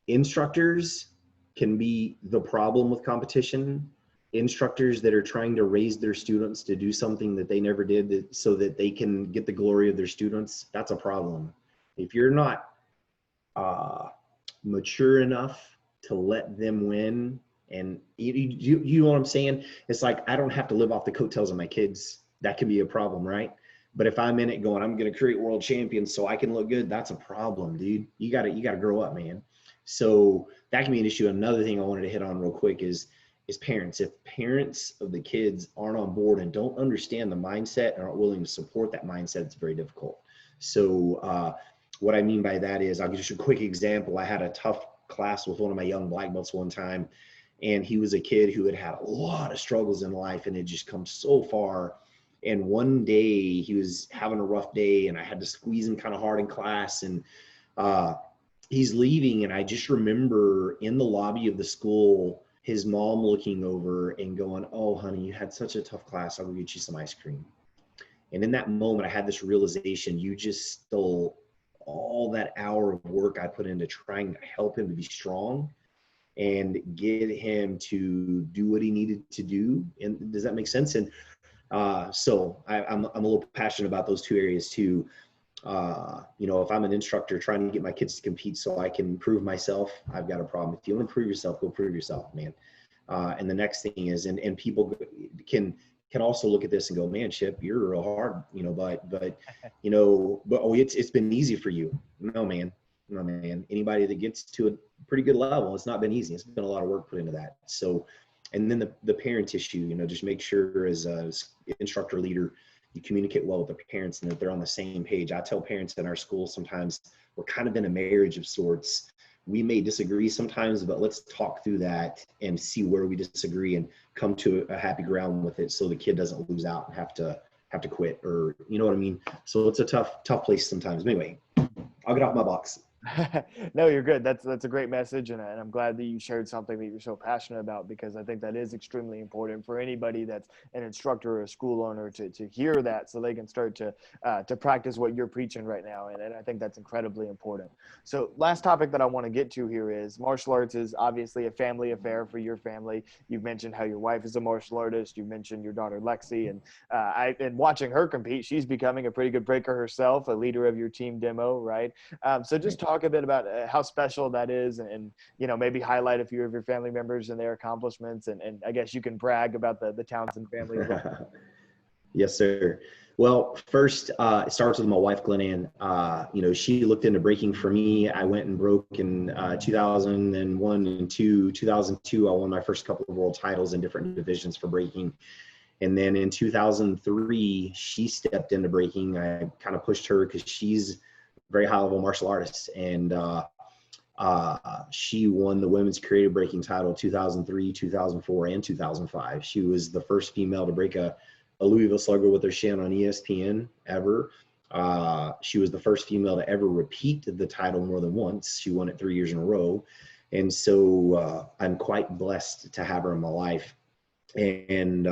instructors can be the problem with competition. Instructors that are trying to raise their students to do something that they never did so that they can get the glory of their students, that's a problem. If you're not mature enough to let them win, and you know what I'm saying? It's like, I don't have to live off the coattails of my kids. That can be a problem, right? But if I'm in it going, I'm going to create world champions so I can look good, that's a problem, dude. You got to grow up, man. So that can be an issue. Another thing I wanted to hit on real quick is parents. If parents of the kids aren't on board and don't understand the mindset and aren't willing to support that mindset, it's very difficult. So what I mean by that is, I'll give you a quick example. I had a tough class with one of my young black belts one time, and he was a kid who had a lot of struggles in life and had just come so far. And one day he was having a rough day and I had to squeeze him kind of hard in class, and he's leaving. And I just remember in the lobby of the school, his mom looking over and going, "Oh, honey, you had such a tough class. I'll go get you some ice cream." And in that moment, I had this realization: you just stole all that hour of work I put into trying to help him to be strong and get him to do what he needed to do. And does that make sense? And so I'm a little passionate about those two areas too. If I'm an instructor trying to get my kids to compete so I can prove myself, I've got a problem. If you want to prove yourself, go prove yourself, man. And the next thing is, and people can also look at this and go, "Man, Chip, you're real hard, but it's been easy for you." No, man. Anybody that gets to a pretty good level, it's not been easy. It's been a lot of work put into that. So, and then the parent issue, just make sure as a instructor leader, you communicate well with the parents and that they're on the same page. I tell parents in our school, sometimes we're kind of in a marriage of sorts. We may disagree sometimes, but let's talk through that and see where we disagree and come to a happy ground with it, so the kid doesn't lose out and have to quit, or you know what I mean? So it's a tough place sometimes. Anyway, I'll get off my box. No, you're good. That's a great message, and I'm glad that you shared something that you're so passionate about, because I think that is extremely important for anybody that's an instructor or a school owner to hear that, so they can start to practice what you're preaching right now, and I think that's incredibly important. So last topic that I want to get to here is martial arts is obviously a family affair for your family. You've mentioned how your wife is a martial artist. You mentioned your daughter Lexi, and watching her compete, she's becoming a pretty good breaker herself, a leader of your team demo, right? So just talk a bit about how special that is, and maybe highlight a few of your family members and their accomplishments, and I guess you can brag about the Townsend family as well. Yes, sir. Well, first, it starts with my wife, Glenann. She looked into breaking for me. I went and broke in 2001 and 2002. I won my first couple of world titles in different divisions for breaking. And then in 2003, she stepped into breaking. I kind of pushed her because she's very high level martial artist, and she won the women's creative breaking title 2003, 2004, and 2005. She was the first female to break a Louisville Slugger with her shin on ESPN ever. She was the first female to ever repeat the title more than once. She won it 3 years in a row, and so I'm quite blessed to have her in my life. And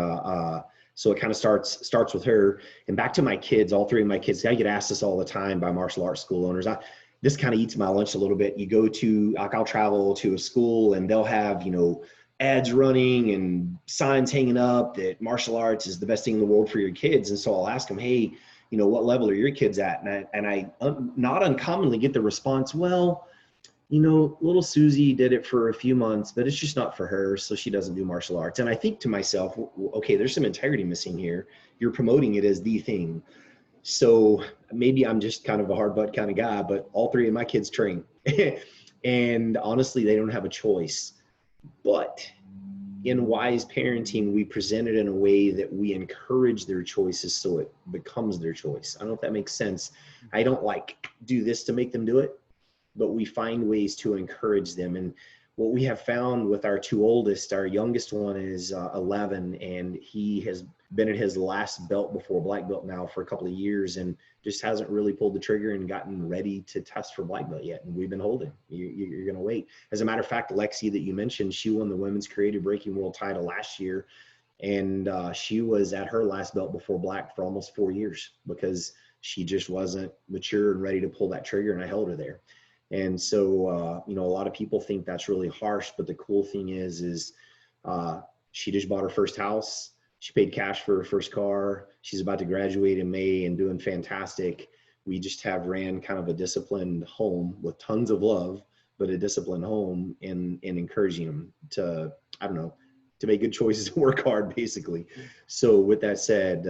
so it kind of starts with her. And back to my kids, all three of my kids, I get asked this all the time by martial arts school owners. This kind of eats my lunch a little bit. You go to, I'll travel to a school and they'll have, ads running and signs hanging up that martial arts is the best thing in the world for your kids. And so I'll ask them, "Hey, what level are your kids at?" And I not uncommonly get the response, "Well, little Susie did it for a few months, but it's just not for her. So she doesn't do martial arts. And I think to myself, okay, there's some integrity missing here. You're promoting it as the thing. So maybe I'm just kind of a hard butt kind of guy, but all three of my kids train. And honestly, they don't have a choice. But in wise parenting, we present it in a way that we encourage their choices so it becomes their choice. I don't know if that makes sense. I don't do this to make them do it, but we find ways to encourage them. And what we have found with our two oldest, our youngest one is 11, and he has been at his last belt before black belt now for a couple of years and just hasn't really pulled the trigger and gotten ready to test for black belt yet. And we've been holding. You're going to wait. As a matter of fact, Lexi that you mentioned, she won the women's creative breaking world title last year. And she was at her last belt before black for almost 4 years because she just wasn't mature and ready to pull that trigger, and I held her there. And so, a lot of people think that's really harsh, but the cool thing is she just bought her first house. She paid cash for her first car. She's about to graduate in May and doing fantastic. We just have ran kind of a disciplined home with tons of love, but a disciplined home and encouraging them to, to make good choices and work hard, basically. So with that said,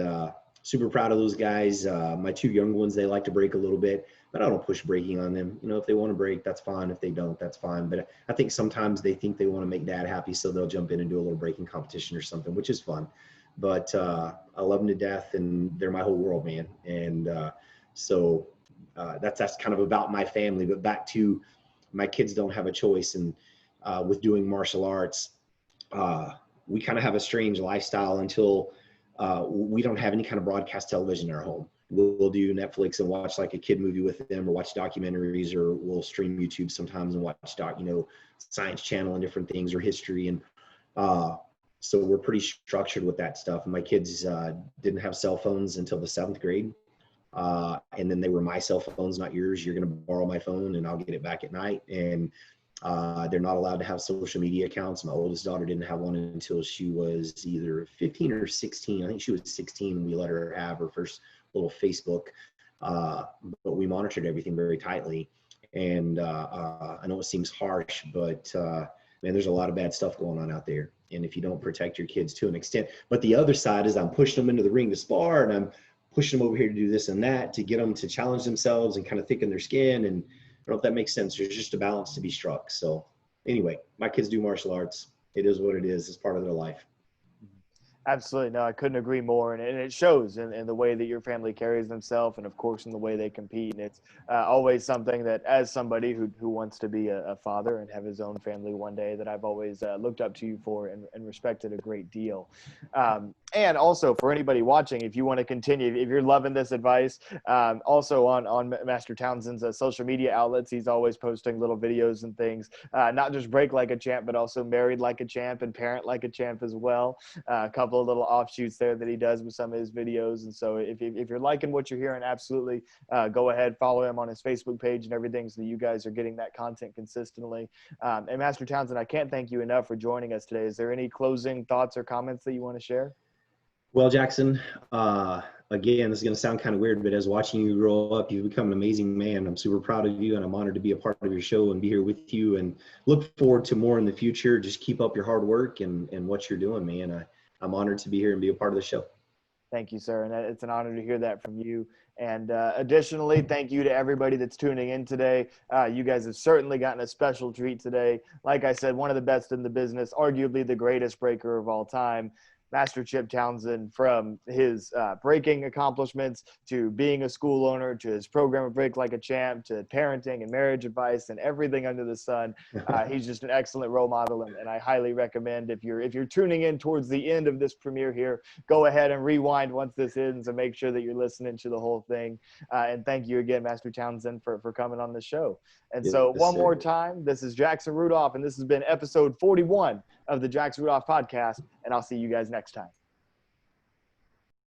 super proud of those guys. My two young ones, they like to break a little bit, but I don't push breaking on them. If they want to break, that's fine. If they don't, that's fine. But I think sometimes they think they want to make dad happy, so they'll jump in and do a little breaking competition or something, which is fun. But I love them to death, and they're my whole world, man. And so that's kind of about my family. But back to my kids don't have a choice. And with doing martial arts, we kind of have a strange lifestyle until we don't have any kind of broadcast television in our home. We'll do Netflix and watch like a kid movie with them, or watch documentaries, or we'll stream YouTube sometimes and watch Science Channel and different things, or history. And so we're pretty structured with that stuff. And my kids didn't have cell phones until the 7th grade. And then they were my cell phones, not yours. You're going to borrow my phone and I'll get it back at night. And they're not allowed to have social media accounts. My oldest daughter didn't have one until she was either 15 or 16. I think she was 16 when we let her have her first little Facebook. But we monitored everything very tightly. And I know it seems harsh, but man, there's a lot of bad stuff going on out there. And if you don't protect your kids to an extent, but the other side is I'm pushing them into the ring to spar, and I'm pushing them over here to do this and that to get them to challenge themselves and kind of thicken their skin. And I don't know if that makes sense. There's just a balance to be struck. So anyway, my kids do martial arts. It is what it is. It's part of their life. Absolutely. No, I couldn't agree more. And it shows in the way that your family carries themselves, and of course in the way they compete. And it's always something that, as somebody who wants to be a father and have his own family one day, that I've always looked up to you for and respected a great deal. And also for anybody watching, if you want to continue, if you're loving this advice, also on Master Townsend's social media outlets, he's always posting little videos and things, not just break like a champ, but also married like a champ and parent like a champ as well. A couple of little offshoots there that he does with some of his videos. And so if you're liking what you're hearing, absolutely go ahead, follow him on his Facebook page and everything, so that you guys are getting that content consistently. And Master Townsend, I can't thank you enough for joining us today. Is there any closing thoughts or comments that you want to share? Well, Jackson, again, this is going to sound kind of weird, but as watching you grow up, you've become an amazing man. I'm super proud of you, and I'm honored to be a part of your show and be here with you, and look forward to more in the future. Just keep up your hard work and what you're doing, man. I'm honored to be here and be a part of the show. Thank you, sir. And it's an honor to hear that from you. And additionally, thank you to everybody that's tuning in today. You guys have certainly gotten a special treat today. Like I said, one of the best in the business, arguably the greatest breaker of all time, Master Chip Townsend, from his breaking accomplishments to being a school owner to his program of Break Like a Champ to parenting and marriage advice and everything under the sun. He's just an excellent role model, and I highly recommend, if you're tuning in towards the end of this premiere here, go ahead and rewind once this ends and make sure that you're listening to the whole thing. And thank you again, Master Townsend, for coming on the show. And so one more time, this is Jackson Rudolph, and this has been episode 41 of the Jackson Rudolph podcast, and I'll see you guys next time.